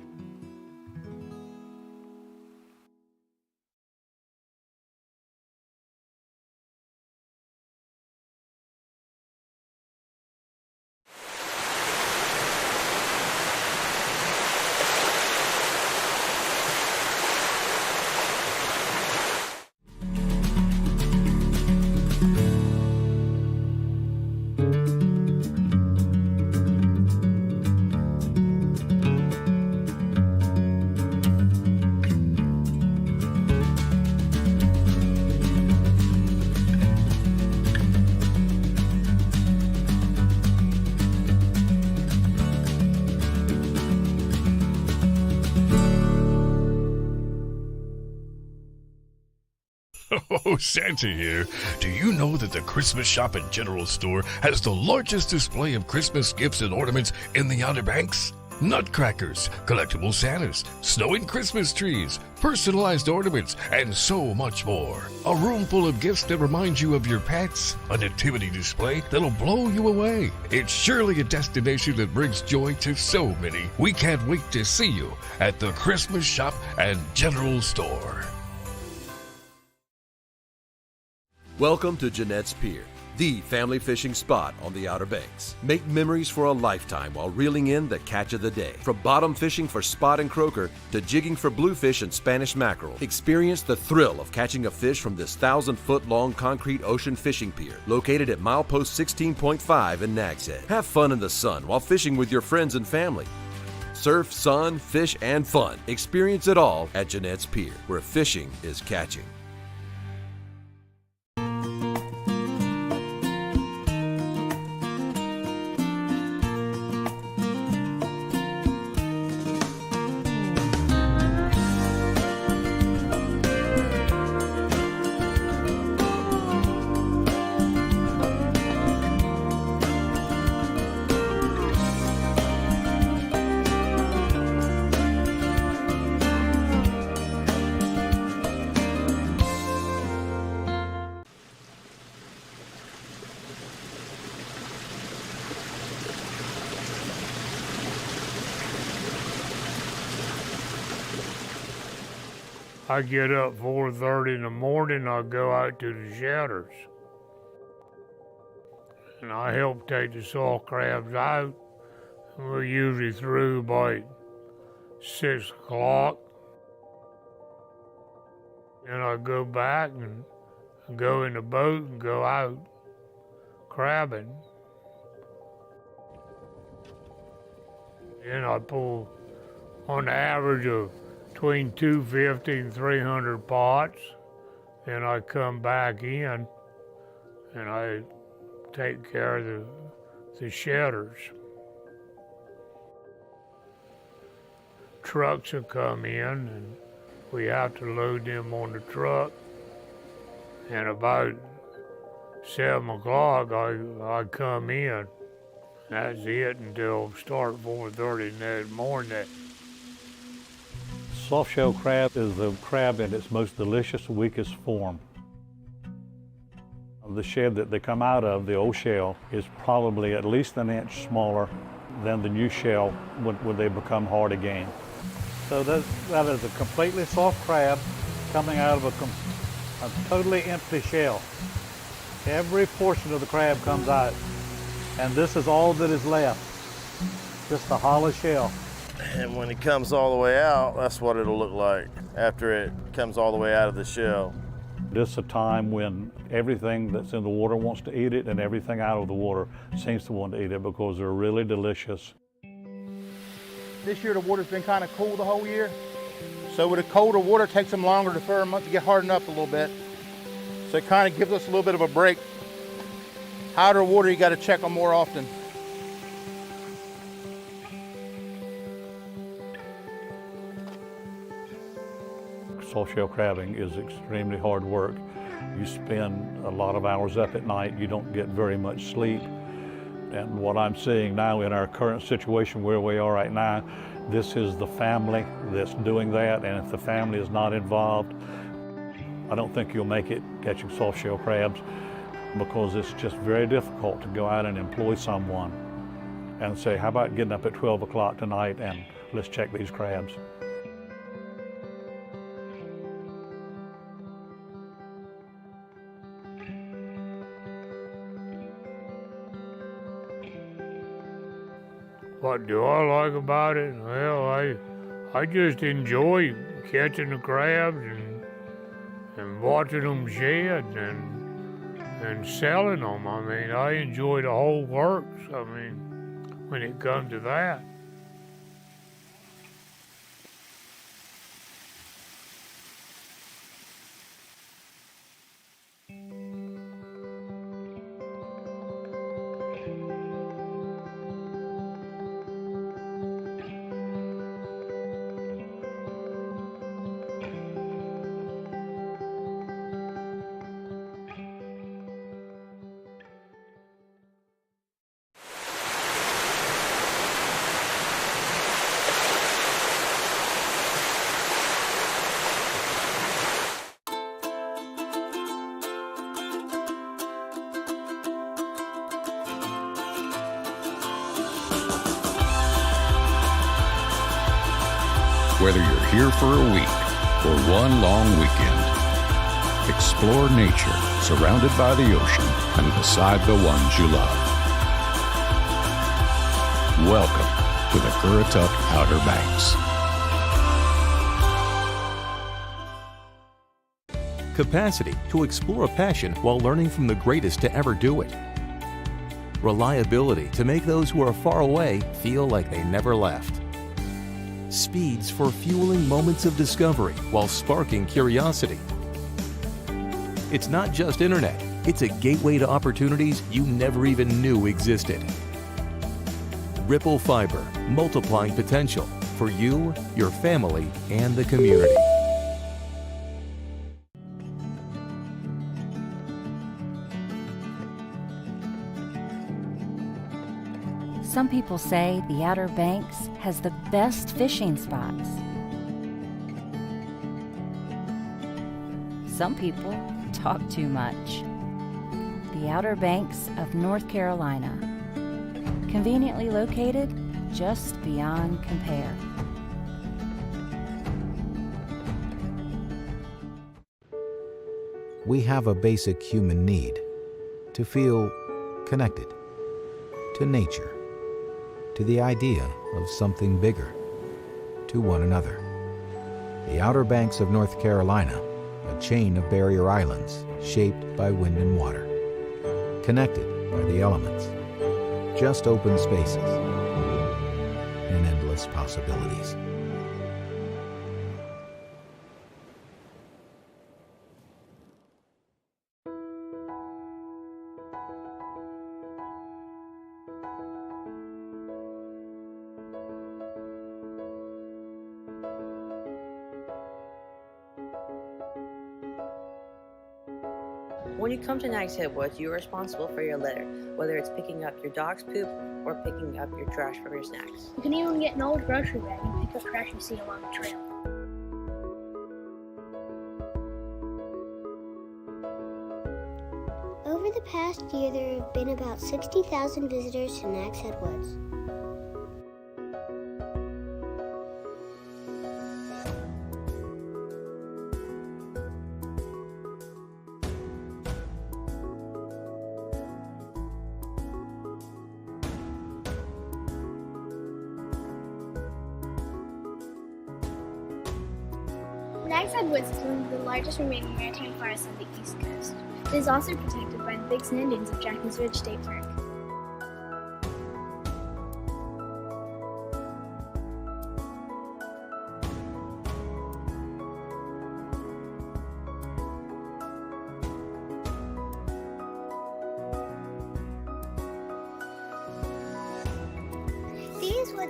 Oh, Santa here. Do you know that the Christmas Shop and General Store has the largest display of Christmas gifts and ornaments in the Outer Banks? Nutcrackers, collectible Santas, snow and Christmas trees, personalized ornaments, and so much more. A room full of gifts that remind you of your pets, a nativity display that'll blow you away. It's surely a destination that brings joy to so many. We can't wait to see you at the Christmas Shop and General Store. Welcome to Jeanette's Pier, the family fishing spot on the Outer Banks. Make memories for a lifetime while reeling in the catch of the day. From bottom fishing for spot and croaker to jigging for bluefish and Spanish mackerel, experience the thrill of catching a fish from this 1,000-foot-long concrete ocean fishing pier located at milepost 16.5 in Nags Head. Have fun in the sun while fishing with your friends and family. Surf, sun, fish, and fun. Experience it all at Jeanette's Pier, where fishing is catching. I get up 4:30 in the morning, I go out to the shelters. And I help take the soft crabs out. We're usually through by 6 o'clock. Then I go back and go in the boat and go out crabbing. Then I pull on the average of between 250 and 300 pots. Then I come back in and I take care of the shedders. Trucks will come in and we have to load them on the truck. And about 7 o'clock I come in. That's it until start 4:30 that morning. Soft-shell crab is the crab in its most delicious, weakest form. The shed that they come out of, the old shell, is probably at least an inch smaller than the new shell when they become hard again. So that is a completely soft crab coming out of a totally empty shell. Every portion of the crab comes out, and this is all that is left, just a hollow shell. And when it comes all the way out, that's what it'll look like after it comes all the way out of the shell. This is a time when everything that's in the water wants to eat it, and everything out of the water seems to want to eat it because they're really delicious. This year the water's been kind of cool the whole year. So with the colder water, it takes them longer to ferment to get hardened up a little bit. So it kind of gives us a little bit of a break. Hotter water, you got to check them more often. Soft shell crabbing is extremely hard work. You spend a lot of hours up at night. You don't get very much sleep. And what I'm seeing now in our current situation where we are right now, this is the family that's doing that, and if the family is not involved, I don't think you'll make it catching soft shell crabs, because it's just very difficult to go out and employ someone and say, how about getting up at 12 o'clock tonight and let's check these crabs. What do I like about it? Well, I just enjoy catching the crabs and watching them shed and selling them. I mean, I enjoy the whole works. I mean, when it comes to that. Whether you're here for a week or one long weekend, explore nature surrounded by the ocean and beside the ones you love. Welcome to the Currituck Outer Banks. Capacity to explore a passion while learning from the greatest to ever do it. Reliability to make those who are far away feel like they never left. Speeds for fueling moments of discovery while sparking curiosity. It's not just internet, it's a gateway to opportunities you never even knew existed. Ripple Fiber, multiplying potential for you, your family, and the community. Some people say the Outer Banks has the best fishing spots. Some people talk too much. The Outer Banks of North Carolina, conveniently located just beyond compare. We have a basic human need to feel connected to nature, to the idea of something bigger, to one another. The Outer Banks of North Carolina, a chain of barrier islands shaped by wind and water, connected by the elements, just open spaces and endless possibilities. When you come to Nags Head Woods, you are responsible for your litter, whether it's picking up your dog's poop or picking up your trash from your snacks. You can even get an old grocery bag and pick up trash you see along the trail. Over the past year, there have been about 60,000 visitors to Nags Head Woods. Nags Head Woods is one of the largest remaining maritime forests on the East Coast. It is also protected by the Big Sand Dunes of Jackie's Ridge State Park.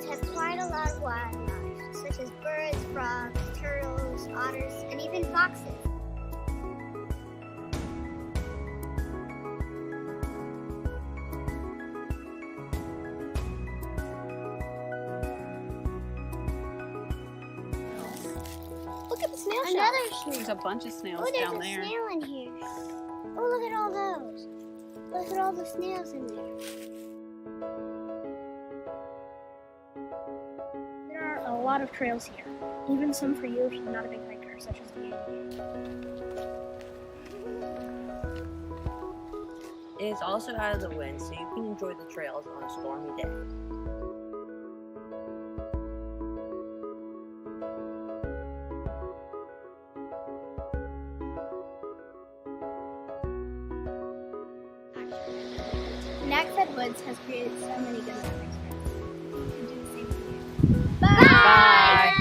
has quite a lot of wildlife, such as birds, frogs, turtles, otters, and even foxes. Look at the snail shell. Another snail. There's a bunch of snails Oh, there's down a there. snail in here. Oh, look at all those. Look at all the snails in there. There are a lot of trails here, even some for you if you're not a big hiker, such as me. It is also out of the wind, so you can enjoy the trails on a stormy day. Naxhead Woods has created so many good memories for us. You can do the same here. Bye!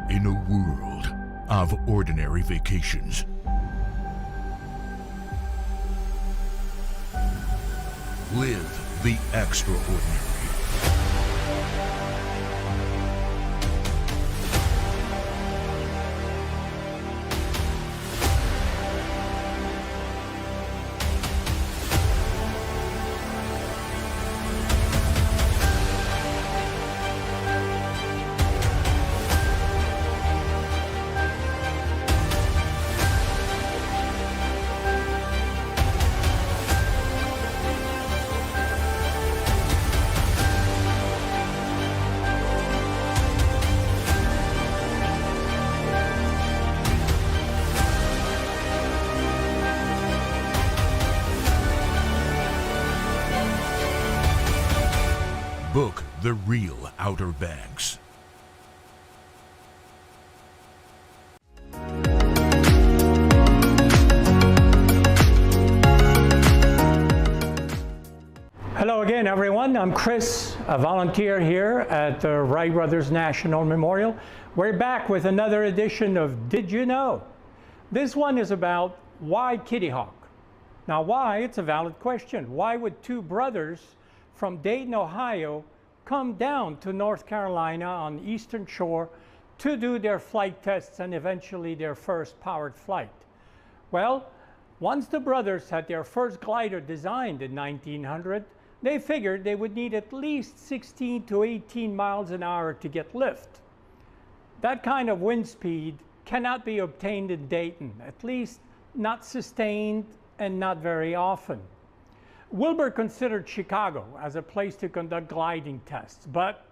In a world of ordinary vacations, live the extraordinary. Book the real Outer Banks. Hello again, everyone. I'm Chris, a volunteer here at the Wright Brothers National Memorial. We're back with another edition of Did You Know? This one is about why Kitty Hawk. Now, why? It's a valid question. Why would two brothers from Dayton, Ohio, come down to North Carolina on the Eastern Shore to do their flight tests and eventually their first powered flight? Well, once the brothers had their first glider designed in 1900, they figured they would need at least 16 to 18 miles an hour to get lift. That kind of wind speed cannot be obtained in Dayton, at least not sustained and not very often. Wilbur considered Chicago as a place to conduct gliding tests, but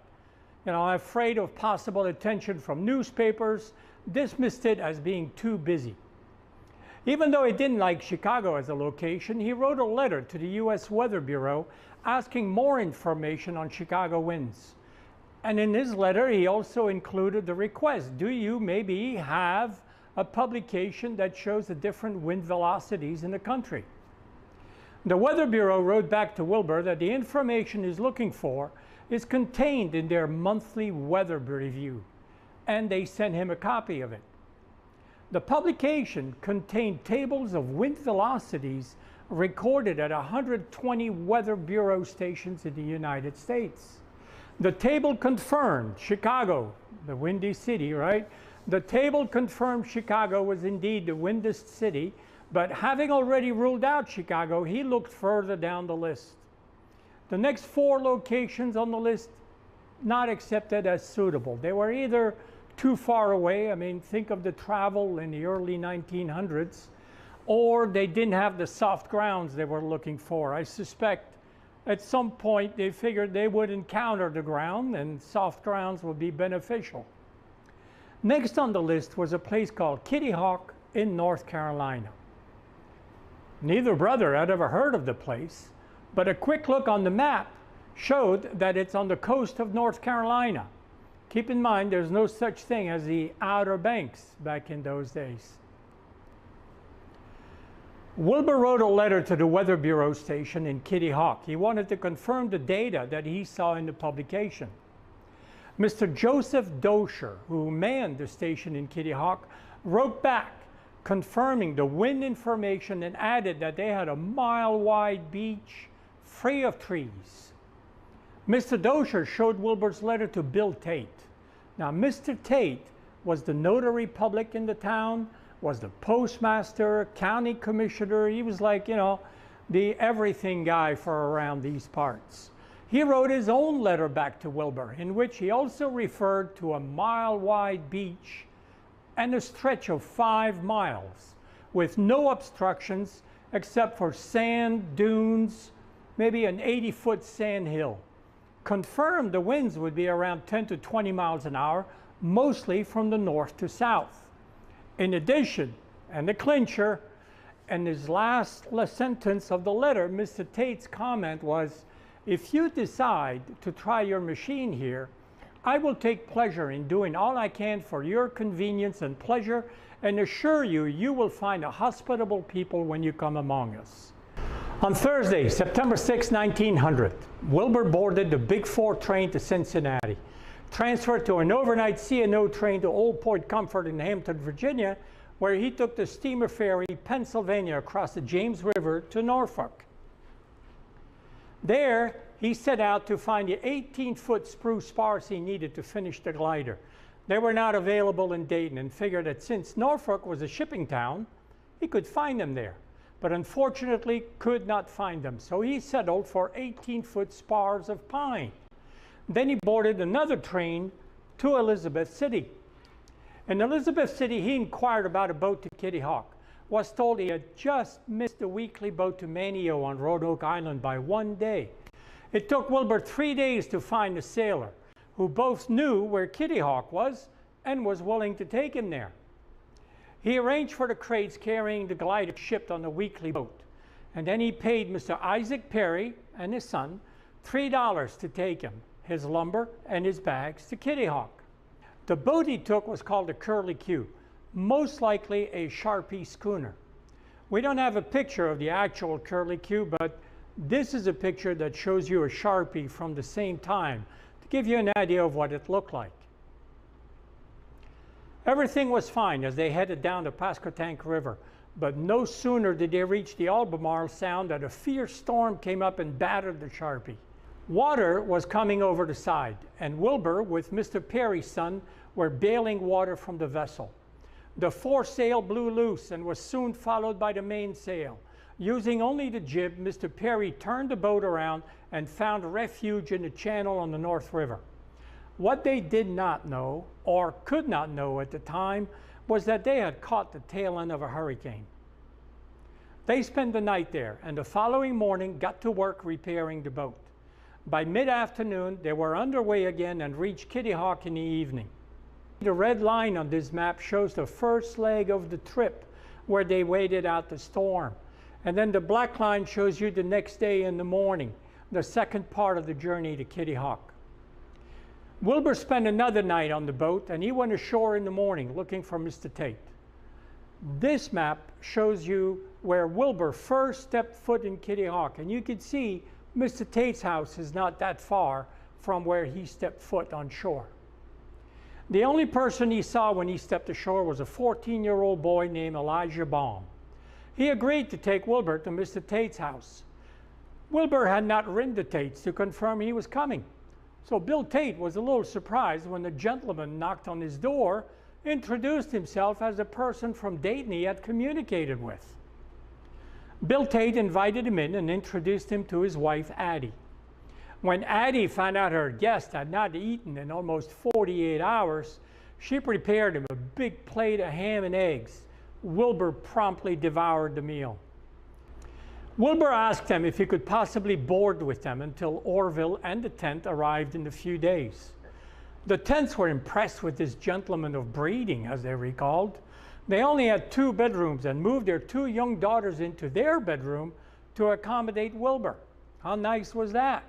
afraid of possible attention from newspapers, dismissed it as being too busy. Even though he didn't like Chicago as a location, he wrote a letter to the U.S. Weather Bureau asking more information on Chicago winds. And in his letter, he also included the request, do you maybe have a publication that shows the different wind velocities in the country? The Weather Bureau wrote back to Wilbur that the information he's looking for is contained in their monthly weather review, and they sent him a copy of it. The publication contained tables of wind velocities recorded at 120 Weather Bureau stations in the United States. The table confirmed Chicago, the windy city, right, The table confirmed Chicago was indeed the windiest city, but having already ruled out Chicago, he looked further down the list. The next 4 locations on the list, not accepted as suitable. They were either too far away, I mean, think of the travel in the early 1900s, or they didn't have the soft grounds they were looking for. I suspect at some point they figured they would encounter the ground and soft grounds would be beneficial. Next on the list was a place called Kitty Hawk in North Carolina. Neither brother had ever heard of the place, but a quick look on the map showed that it's on the coast of North Carolina. Keep in mind, there's no such thing as the Outer Banks back in those days. Wilbur wrote a letter to the Weather Bureau station in Kitty Hawk. He wanted to confirm the data that he saw in the publication. Mr. Joseph Dosher, who manned the station in Kitty Hawk, wrote back confirming the wind information and added that they had a mile-wide beach free of trees. Mr. Dosher showed Wilbur's letter to Bill Tate. Now, Mr. Tate was the notary public in the town, was the postmaster, county commissioner. He was like, you know, the everything guy for around these parts. He wrote his own letter back to Wilbur, in which he also referred to a mile-wide beach and a stretch of 5 miles with no obstructions except for sand dunes, maybe an 80-foot sand hill. Confirmed the winds would be around 10 to 20 miles an hour, mostly from the north to south. In addition, and the clincher, and his last sentence of the letter, Mr. Tate's comment was, if you decide to try your machine here, I will take pleasure in doing all I can for your convenience and pleasure, and assure you, you will find a hospitable people when you come among us. On Thursday, September 6, 1900, Wilbur boarded the Big 4 train to Cincinnati, transferred to an overnight C&O train to Old Point Comfort in Hampton, Virginia, where he took the steamer ferry Pennsylvania across the James River to Norfolk. There, he set out to find the 18-foot spruce spars he needed to finish the glider. They were not available in Dayton and figured that since Norfolk was a shipping town, he could find them there, but unfortunately could not find them. So he settled for 18-foot spars of pine. Then he boarded another train to Elizabeth City. In Elizabeth City, he inquired about a boat to Kitty Hawk, was told he had just missed the weekly boat to Manteo on Roanoke Island by 1 day. It took Wilbur 3 days to find a sailor who both knew where Kitty Hawk was and was willing to take him there. He arranged for the crates carrying the glider shipped on the weekly boat, and then he paid Mr. Isaac Perry and his son $3 to take him, his lumber, and his bags to Kitty Hawk. The boat he took was called the Curly Q, most likely a Sharpie schooner. We don't have a picture of the actual Curly Q, but this is a picture that shows you a Sharpie from the same time to give you an idea of what it looked like. Everything was fine as they headed down the Pasquotank River, but no sooner did they reach the Albemarle Sound than a fierce storm came up and battered the Sharpie. Water was coming over the side, and Wilbur, with Mr. Perry's son, were bailing water from the vessel. The foresail blew loose and was soon followed by the mainsail. Using only the jib, Mr. Perry turned the boat around and found refuge in the channel on the North River. What they did not know, or could not know at the time, was that they had caught the tail end of a hurricane. They spent the night there, and the following morning got to work repairing the boat. By mid-afternoon, they were underway again and reached Kitty Hawk in the evening. The red line on this map shows the first leg of the trip, where they waited out the storm. And then the black line shows you the next day in the morning, the second part of the journey to Kitty Hawk. Wilbur spent another night on the boat, and he went ashore in the morning looking for Mr. Tate. This map shows you where Wilbur first stepped foot in Kitty Hawk, and you can see Mr. Tate's house is not that far from where he stepped foot on shore. The only person he saw when he stepped ashore was a 14-year-old boy named Elijah Baum. He agreed to take Wilbur to Mr. Tate's house. Wilbur had not written the Tates to confirm he was coming, so Bill Tate was a little surprised when the gentleman knocked on his door introduced himself as a person from Dayton he had communicated with. Bill Tate invited him in and introduced him to his wife, Addie. When Addie found out her guest had not eaten in almost 48 hours, she prepared him a big plate of ham and eggs. Wilbur promptly devoured the meal. Wilbur asked him if he could possibly board with them until Orville and the tent arrived in a few days. The tents were impressed with this gentleman of breeding, as they recalled. They only had 2 bedrooms and moved their 2 young daughters into their bedroom to accommodate Wilbur. How nice was that?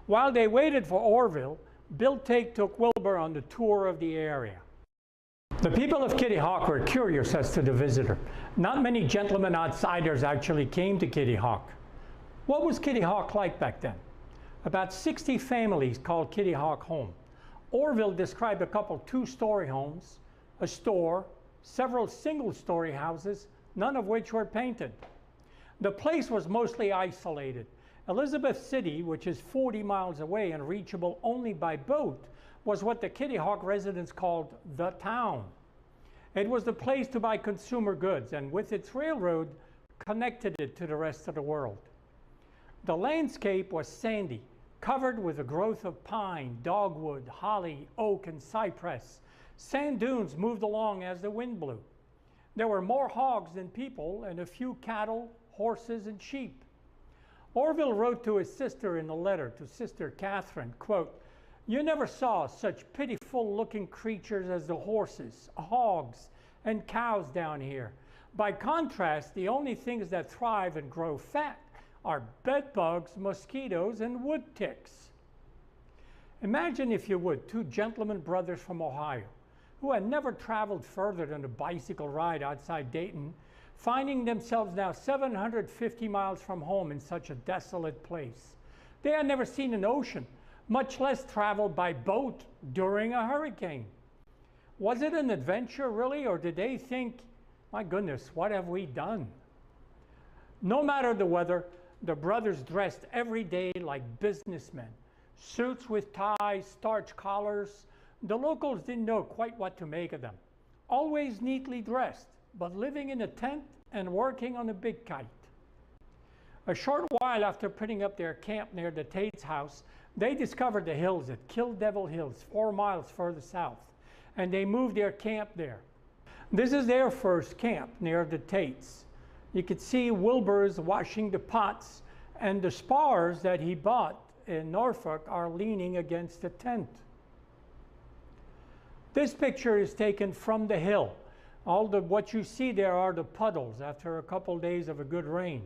While they waited for Orville, Bill Tate took Wilbur on the tour of the area. The people of Kitty Hawk were curious as to the visitor. Not many gentlemen outsiders actually came to Kitty Hawk. What was Kitty Hawk like back then? About 60 families called Kitty Hawk home. Orville described a couple 2-story homes, a store, several single-story houses, none of which were painted. The place was mostly isolated. Elizabeth City, which is 40 miles away and reachable only by boat, was what the Kitty Hawk residents called the town. It was the place to buy consumer goods, and with its railroad, connected it to the rest of the world. The landscape was sandy, covered with a growth of pine, dogwood, holly, oak, and cypress. Sand dunes moved along as the wind blew. There were more hogs than people and a few cattle, horses, and sheep. Orville wrote to his sister in a letter to Sister Catherine, quote, "You never saw such pitiful-looking creatures as the horses, hogs, and cows down here. By contrast, the only things that thrive and grow fat are bedbugs, mosquitoes, and wood ticks." Imagine, if you would, 2 gentleman brothers from Ohio who had never traveled further than a bicycle ride outside Dayton, finding themselves now 750 miles from home in such a desolate place. They had never seen an ocean, much less traveled by boat during a hurricane. Was it an adventure, really, or did they think, my goodness, what have we done? No matter the weather, the brothers dressed every day like businessmen. Suits with ties, starch collars. The locals didn't know quite what to make of them. Always neatly dressed, but living in a tent and working on a big kite. A short while after putting up their camp near the Tate's house, they discovered the hills at Kill Devil Hills, 4 miles further south, and they moved their camp there. This is their first camp near the Tate's. You could see Wilbur's washing the pots, and the spars that he bought in Norfolk are leaning against the tent. This picture is taken from the hill. What you see there are the puddles after a couple days of a good rain.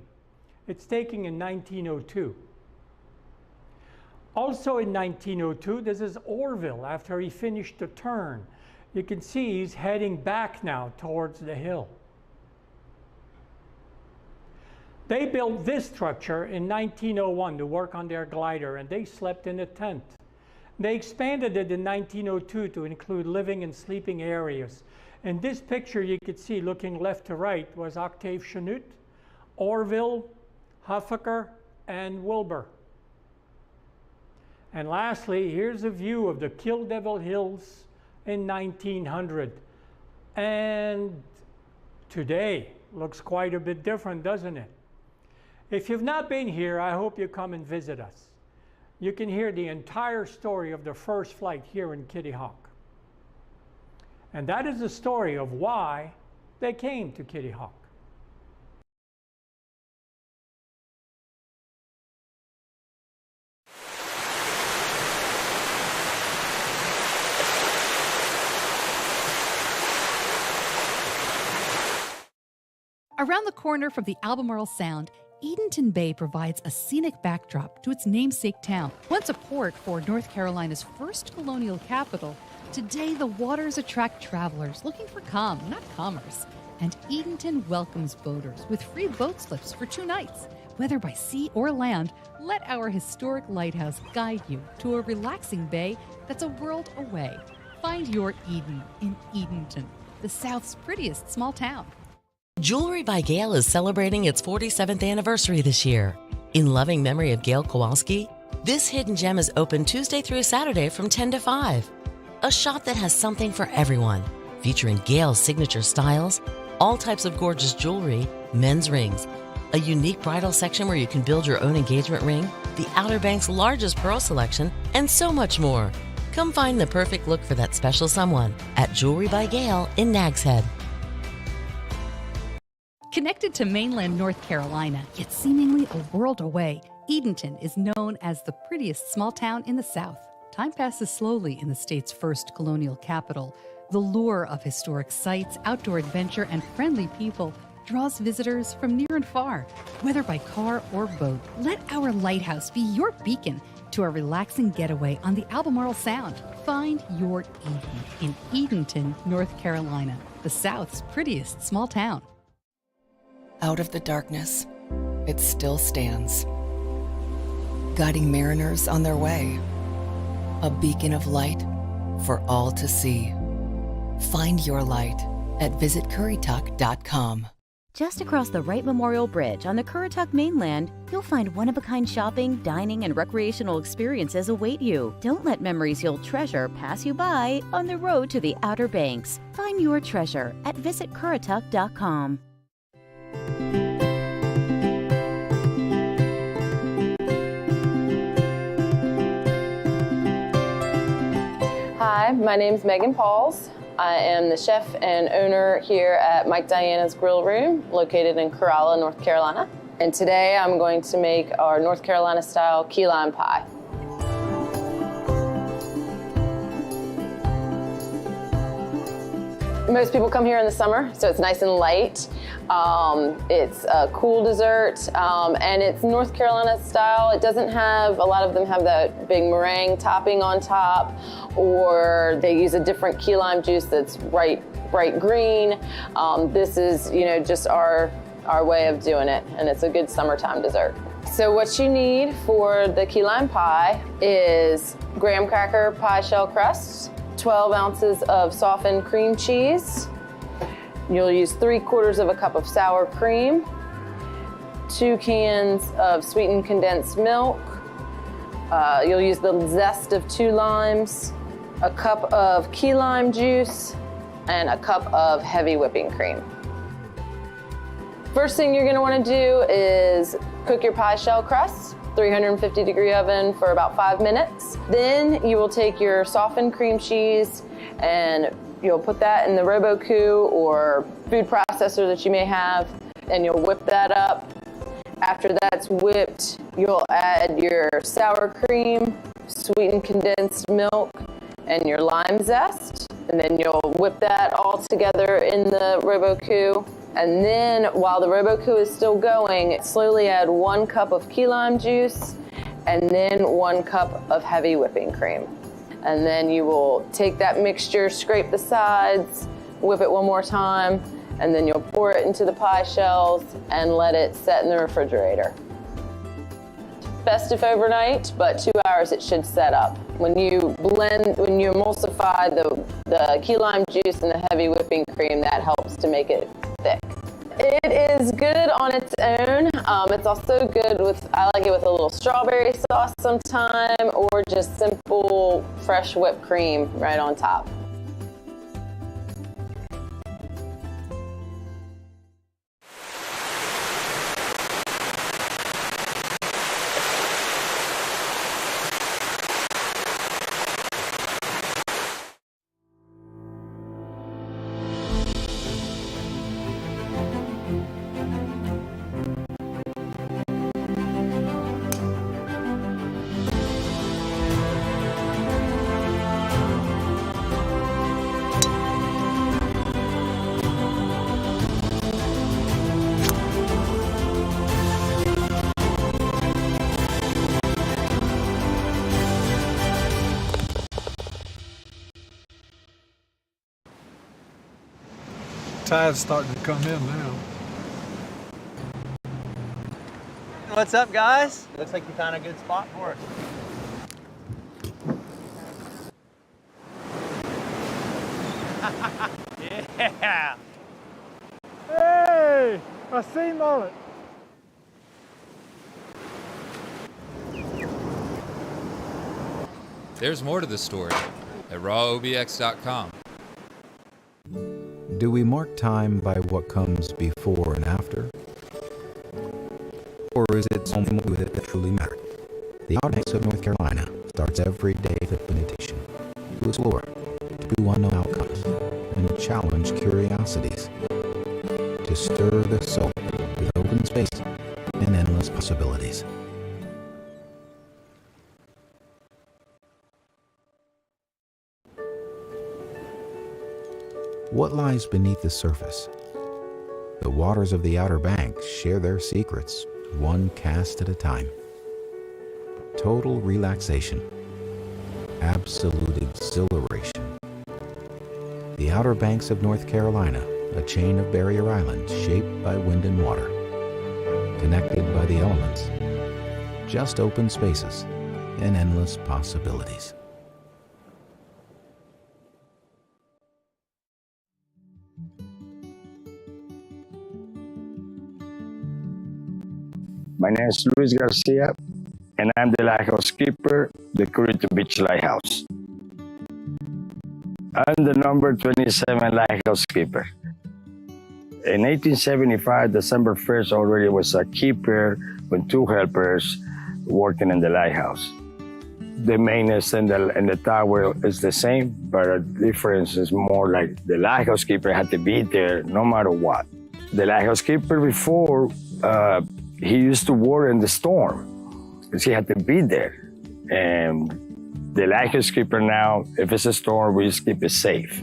It's taken in 1902. Also in 1902, this is Orville after he finished the turn. You can see he's heading back now towards the hill. They built this structure in 1901 to work on their glider, and they slept in a tent. They expanded it in 1902 to include living and sleeping areas. In this picture, you could see, looking left to right, was Octave Chanute, Orville, Huffaker, and Wilbur. And lastly, here's a view of the Kill Devil Hills in 1900. And today looks quite a bit different, doesn't it? If you've not been here, I hope you come and visit us. You can hear the entire story of the first flight here in Kitty Hawk. And that is the story of why they came to Kitty Hawk. Around the corner from the Albemarle Sound, Edenton Bay provides a scenic backdrop to its namesake town. Once a port for North Carolina's first colonial capital, today the waters attract travelers looking for calm, not commerce. And Edenton welcomes boaters with free boat slips for 2 nights. Whether by sea or land, let our historic lighthouse guide you to a relaxing bay that's a world away. Find your Eden in Edenton, the South's prettiest small town. Jewelry by Gail is celebrating its 47th anniversary this year. In loving memory of Gail Kowalski, this hidden gem is open Tuesday through Saturday from 10 to 5. A shop that has something for everyone, featuring Gale's signature styles, all types of gorgeous jewelry, men's rings, a unique bridal section where you can build your own engagement ring, the Outer Banks' largest pearl selection, and so much more. Come find the perfect look for that special someone at Jewelry by Gale in Nags Head. Connected to mainland North Carolina, yet seemingly a world away, Edenton is known as the prettiest small town in the South. Time passes slowly in the state's first colonial capital. The lure of historic sites, outdoor adventure, and friendly people draws visitors from near and far, whether by car or boat. Let our lighthouse be your beacon to a relaxing getaway on the Albemarle Sound. Find your Eden in Edenton, North Carolina, the South's prettiest small town. Out of the darkness, it still stands, guiding mariners on their way, a beacon of light for all to see. Find your light at visitcurrituck.com. Just across the Wright Memorial Bridge on the Currituck mainland, you'll find one-of-a-kind shopping, dining, and recreational experiences await you. Don't let memories you'll treasure pass you by on the road to the Outer Banks. Find your treasure at visitcurrituck.com. Hi, my name is Megan Pauls. I am the chef and owner here at Mike Diana's Grill Room, located in Corolla, North Carolina. And today I'm going to make our North Carolina style key lime pie. Most people come here in the summer, so it's nice and light. It's a cool dessert, and it's North Carolina style. It doesn't have, a lot of them have that big meringue topping on top, or they use a different key lime juice that's bright green. This is, just our way of doing it, and it's a good summertime dessert. So what you need for the key lime pie is graham cracker pie shell crust, 12 ounces of softened cream cheese. You'll use 3/4 cup of sour cream, 2 cans of sweetened condensed milk. You'll use the zest of 2 limes, a cup of key lime juice, and a cup of heavy whipping cream. First thing you're gonna wanna do is cook your pie shell crust, 350-degree oven for about 5 minutes. Then you will take your softened cream cheese and you'll put that in the Robocoup or food processor that you may have, and you'll whip that up. After that's whipped, you'll add your sour cream, sweetened condensed milk, and your lime zest. And then you'll whip that all together in the Robocoup. And then while the Robocoup is still going, slowly add 1 cup of key lime juice and then 1 cup of heavy whipping cream. And then you will take that mixture, scrape the sides, whip it one more time, and then you'll pour it into the pie shells and let it set in the refrigerator. Best if overnight, but 2 hours it should set up. When you emulsify the key lime juice and the heavy whipping cream, that helps to make it thick. It is good on its own. It's also good I like it with a little strawberry sauce sometime, or just simple fresh whipped cream right on top. Tide's starting to come in now. What's up, guys? Looks like you found a good spot for us. Yeah! Hey! I see mullet. There's more to the story at rawobx.com. Do we mark time by what comes before and after? Or is it something that truly matters? The Outer Banks of North Carolina starts every day with invitation to explore, to pursue unknown outcomes, and challenge curiosities, to stir the soul with open space and endless possibilities. What lies beneath the surface? The waters of the Outer Banks share their secrets, one cast at a time. Total relaxation, absolute exhilaration. The Outer Banks of North Carolina, a chain of barrier islands shaped by wind and water, connected by the elements, just open spaces and endless possibilities. My name is Luis Garcia, and I'm the lighthouse keeper, the Currituck Beach Lighthouse. I'm the number 27 lighthouse keeper. In 1875, December 1st, already was a keeper with 2 helpers working in the lighthouse. The maintenance and the tower is the same, but the difference is more like the lighthouse keeper had to be there no matter what. The lighthouse keeper before, he used to work in the storm because he had to be there. And the lighthouse keeper now, if it's a storm, we just keep it safe.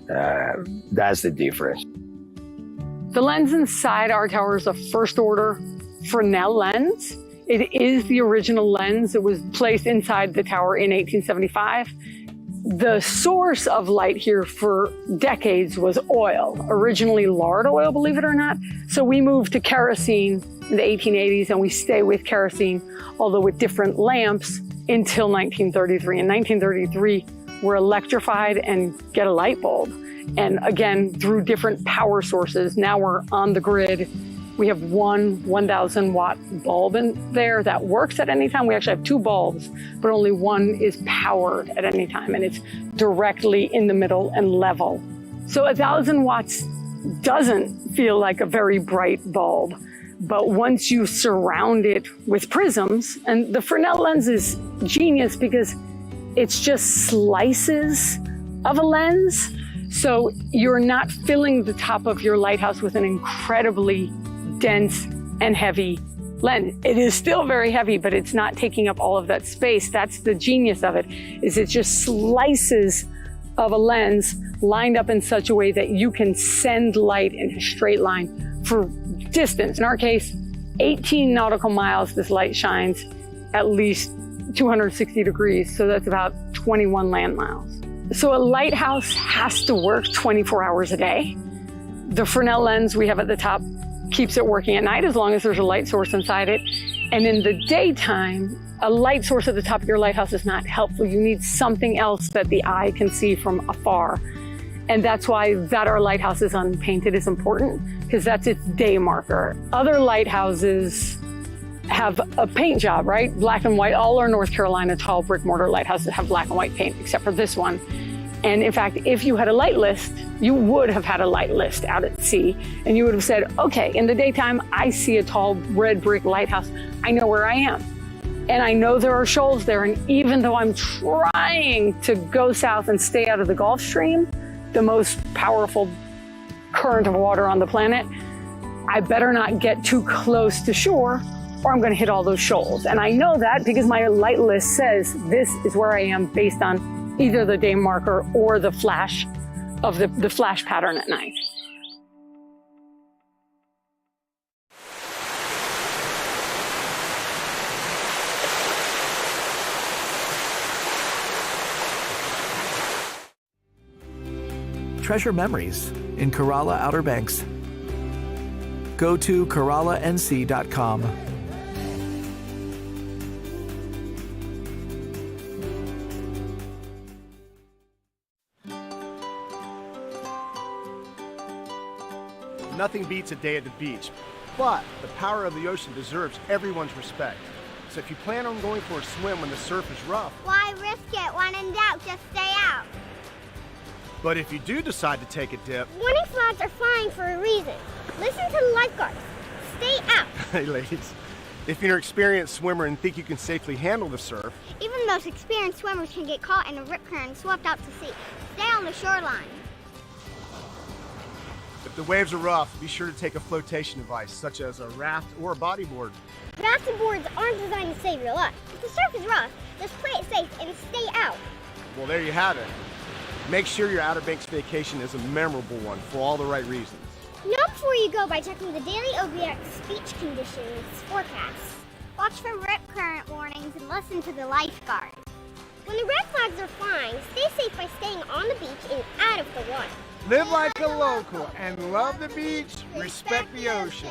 That's the difference. The lens inside our tower is a first order Fresnel lens. It is the original lens. It was placed inside the tower in 1875. The source of light here for decades was oil, originally lard oil, believe it or not. So we moved to kerosene in the 1880s, and we stay with kerosene, although with different lamps, until 1933. In 1933, we're electrified and get a light bulb. And again, through different power sources, now we're on the grid. We have one 1,000 watt bulb in there that works at any time. We actually have 2 bulbs, but only one is powered at any time, and it's directly in the middle and level. So 1,000 watts doesn't feel like a very bright bulb, but once you surround it with prisms, and the Fresnel lens is genius because it's just slices of a lens, so you're not filling the top of your lighthouse with an incredibly dense and heavy lens. It is still very heavy, but it's not taking up all of that space. That's the genius of it, is it just slices of a lens lined up in such a way that you can send light in a straight line for distance. In our case, 18 nautical miles, this light shines at least 260 degrees. So that's about 21 land miles. So a lighthouse has to work 24 hours a day. The Fresnel lens we have at the top keeps it working at night as long as there's a light source inside it. And in the daytime, a light source at the top of your lighthouse is not helpful. You need something else that the eye can see from afar. And that's why that our lighthouse is unpainted is important, because that's its day marker. Other lighthouses have a paint job, right? Black and white. All our North Carolina tall brick mortar lighthouses have black and white paint, except for this one. And in fact, if you had a light list, you would have had a light list out at sea, and you would have said, okay, in the daytime, I see a tall red brick lighthouse. I know where I am. And I know there are shoals there. And even though I'm trying to go south and stay out of the Gulf Stream, the most powerful current of water on the planet, I better not get too close to shore or I'm going to hit all those shoals. And I know that because my light list says this is where I am based on either the day marker or the flash of the flash pattern at night. Treasure memories in Corolla Outer Banks. Go to CorollaNC.com. Nothing beats a day at the beach, but the power of the ocean deserves everyone's respect. So if you plan on going for a swim when the surf is rough, why risk it? When in doubt, just stay out. But if you do decide to take a dip, Warning flags are flying for a reason. Listen to the lifeguards. Stay out. hey ladies, if you're an experienced swimmer and think you can safely handle the surf, Even the most experienced swimmers can get caught in a rip current and swept out to sea. Stay on the shoreline. if the waves are rough, be sure to take a flotation device, such as a raft or a bodyboard. Rafting boards aren't designed to save your life. If the surf is rough, just play it safe and stay out. Well, there you have it. Make sure your Outer Banks vacation is a memorable one for all the right reasons. Know before you go by checking the daily OBX beach conditions forecasts. Watch for rip current warnings and listen to the lifeguards. When the red flags are flying, stay safe by staying on the beach and out of the water. Live like a local and love the beach, respect the ocean.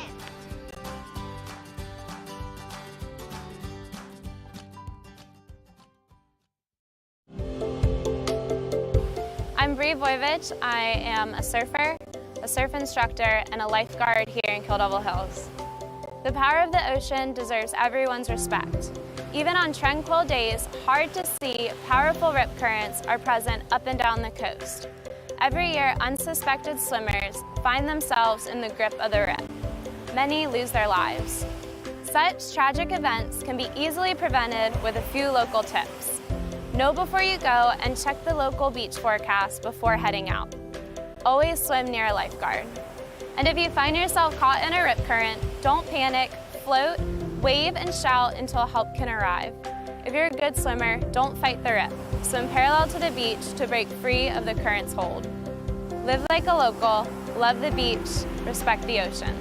I'm Bree Voivich. I am a surfer, a surf instructor, and a lifeguard here in Kill Devil Hills. The power of the ocean deserves everyone's respect. Even on tranquil days, hard to see, powerful rip currents are present up and down the coast. Every year, unsuspected swimmers find themselves in the grip of the rip. Many lose their lives. Such tragic events can be easily prevented with a few local tips. Know before you go and check the local beach forecast before heading out. Always swim near a lifeguard. And if you find yourself caught in a rip current, don't panic, float, wave, and shout until help can arrive. If you're a good swimmer, don't fight the rip. Swim parallel to the beach to break free of the current's hold. Live like a local, love the beach, respect the ocean.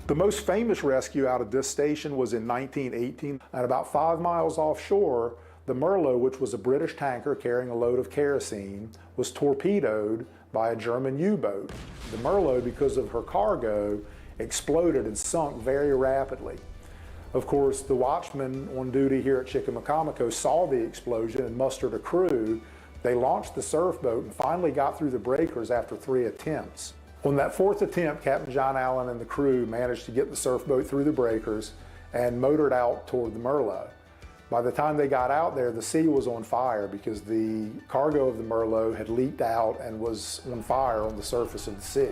The most famous rescue out of this station was in 1918. And about 5 miles offshore, the Merlot, which was a British tanker carrying a load of kerosene, was torpedoed by a German U-boat. The Merlot, because of her cargo, exploded and sunk very rapidly. Of course, the watchman on duty here at Chickamaucomico saw the explosion and mustered a crew. They launched the surf boat and finally got through the breakers after 3 attempts. On that 4th attempt, Captain John Allen and the crew managed to get the surf boat through the breakers and motored out toward the Merlot. By the time they got out there, the sea was on fire because the cargo of the Merlot had leaked out and was on fire on the surface of the sea.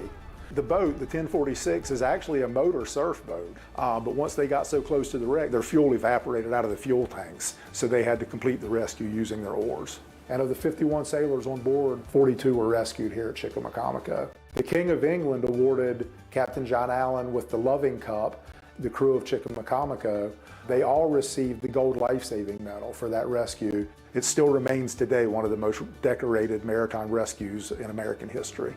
The boat, the 1046, is actually a motor surf boat, but once they got so close to the wreck, their fuel evaporated out of the fuel tanks, so they had to complete the rescue using their oars. And of the 51 sailors on board, 42 were rescued here at Chickamaucomico. The King of England awarded Captain John Allen with the Loving Cup, the crew of Chickamaucomico. They all received the Gold Life-Saving Medal for that rescue. It still remains today one of the most decorated maritime rescues in American history.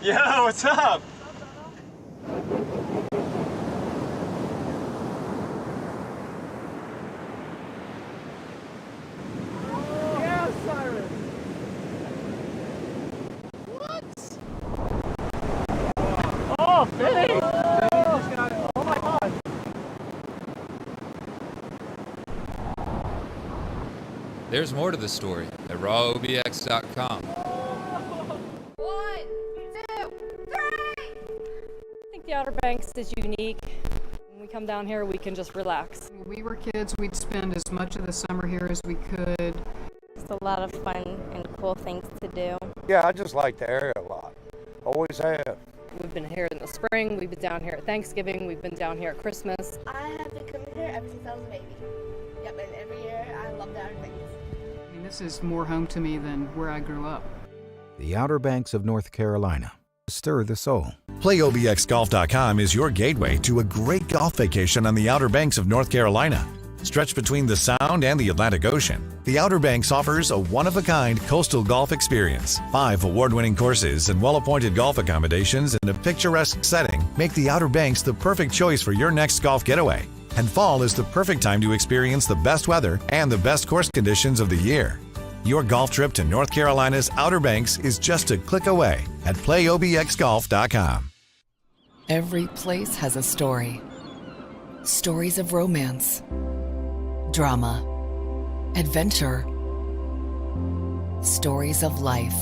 Yo, what's up? Yeah, Cyrus. What? Oh, Vinny! Oh my God. There's more to the story at rawobx.com. I think the Outer Banks is unique. When we come down here, we can just relax. When we were kids, we'd spend as much of the summer here as we could. It's a lot of fun and cool things to do. Yeah, I just like the area a lot. Always have. We've been here in the spring, we've been down here at Thanksgiving, we've been down here at Christmas. I have been coming here ever since I was a baby. Yep, and every year I love the Outer Banks. I mean, this is more home to me than where I grew up. The Outer Banks of North Carolina, Stir the soul. PlayOBXGolf.com is your gateway to a great golf vacation on the Outer Banks of North Carolina. Stretched between the Sound and the Atlantic Ocean, the Outer Banks offers a one-of-a-kind coastal golf experience. 5 award-winning courses and well-appointed golf accommodations in a picturesque setting make the Outer Banks the perfect choice for your next golf getaway. And fall is the perfect time to experience the best weather and the best course conditions of the year. Your golf trip to North Carolina's Outer Banks is just a click away at PlayOBXGolf.com. Every place has a story. Stories of romance, drama, adventure, stories of life.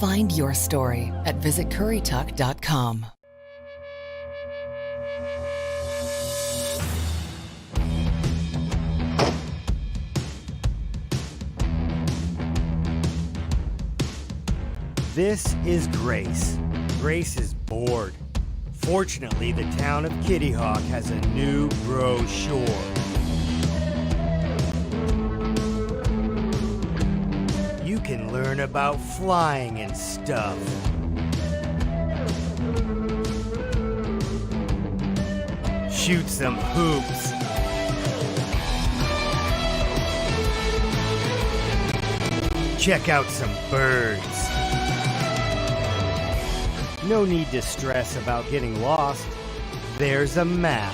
Find your story at visitcurrytuck.com. This is Grace. Grace is bored. Fortunately, the town of Kitty Hawk has a new brochure. You can learn about flying and stuff. Shoot some hoops. Check out some birds. No need to stress about getting lost. There's a map.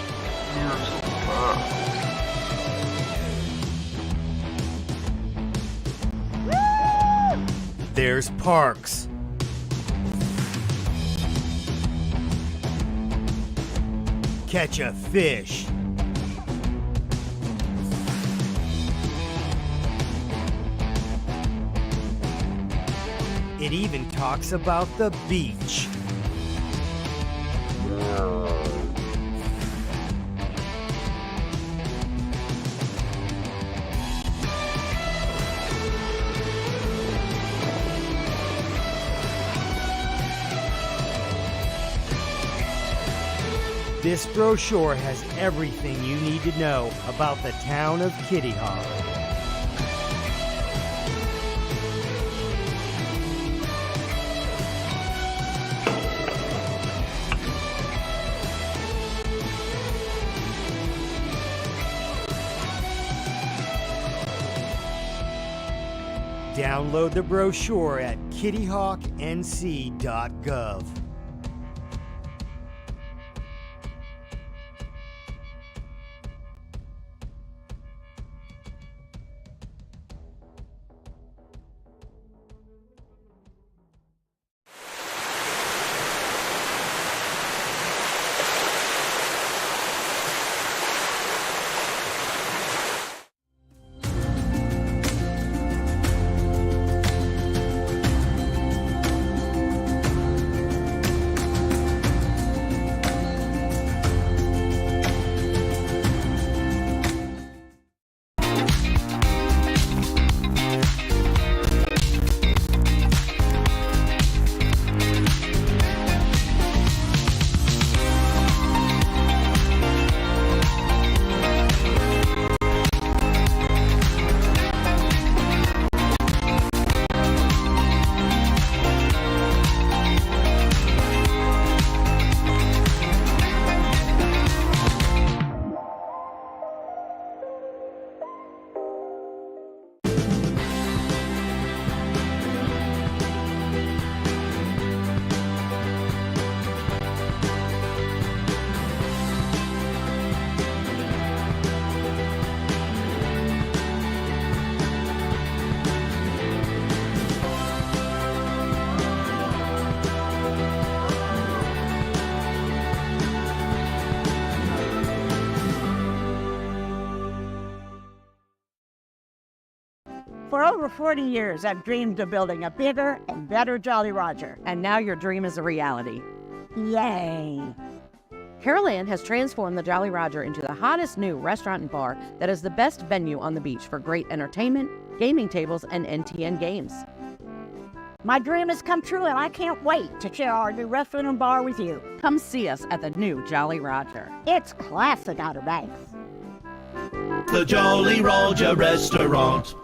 There's parks. Catch a fish. It even talks about the beach. This brochure has everything you need to know about the town of Kitty Hawk. Download the brochure at kittyhawknc.gov. For over 40 years, I've dreamed of building a bigger and better Jolly Roger. And now your dream is a reality. Yay! Carol Ann has transformed the Jolly Roger into the hottest new restaurant and bar that is the best venue on the beach for great entertainment, gaming tables, and NTN games. My dream has come true, and I can't wait to share our new restaurant and bar with you. Come see us at the new Jolly Roger. It's classic Outer Banks. The Jolly Roger Restaurant.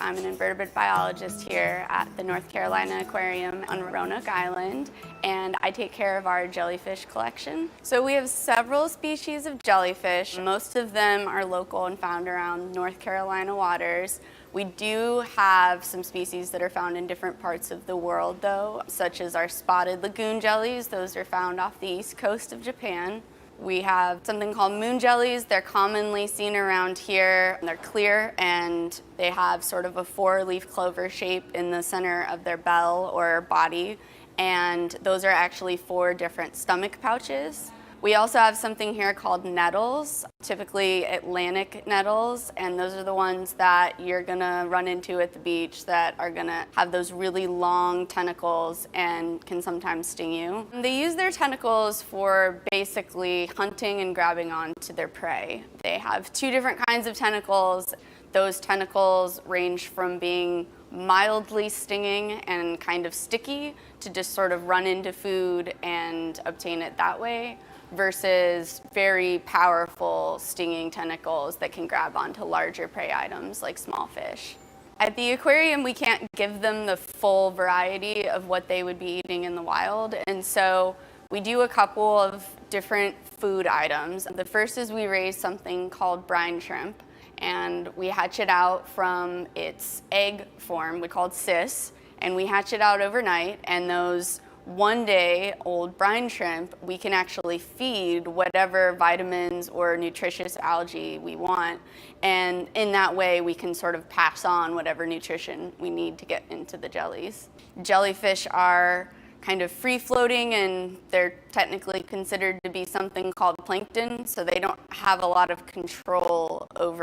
I'm an invertebrate biologist here at the North Carolina Aquarium on Roanoke Island, and I take care of our jellyfish collection. So we have several species of jellyfish. Most of them are local and found around North Carolina waters. We do have some species that are found in different parts of the world though, such as our spotted lagoon jellies. Those are found off the east coast of Japan. We have something called moon jellies. They're commonly seen around here. They're clear and they have sort of a 4-leaf clover shape in the center of their bell or body. And those are actually 4 different stomach pouches. We also have something here called nettles, typically Atlantic nettles, and those are the ones that you're gonna run into at the beach that are gonna have those really long tentacles and can sometimes sting you. They use their tentacles for basically hunting and grabbing onto their prey. They have 2 different kinds of tentacles. Those tentacles range from being mildly stinging and kind of sticky to just sort of run into food and obtain it that way, versus very powerful stinging tentacles that can grab onto larger prey items like small fish. At the aquarium, we can't give them the full variety of what they would be eating in the wild, and so we do a couple of different food items. The first is we raise something called brine shrimp, and we hatch it out from its egg form, we called cis, and we hatch it out overnight, and those 1-day-old brine shrimp, we can actually feed whatever vitamins or nutritious algae we want. And in that way, we can sort of pass on whatever nutrition we need to get into the jellies. Jellyfish are kind of free-floating, and they're technically considered to be something called plankton, so they don't have a lot of control over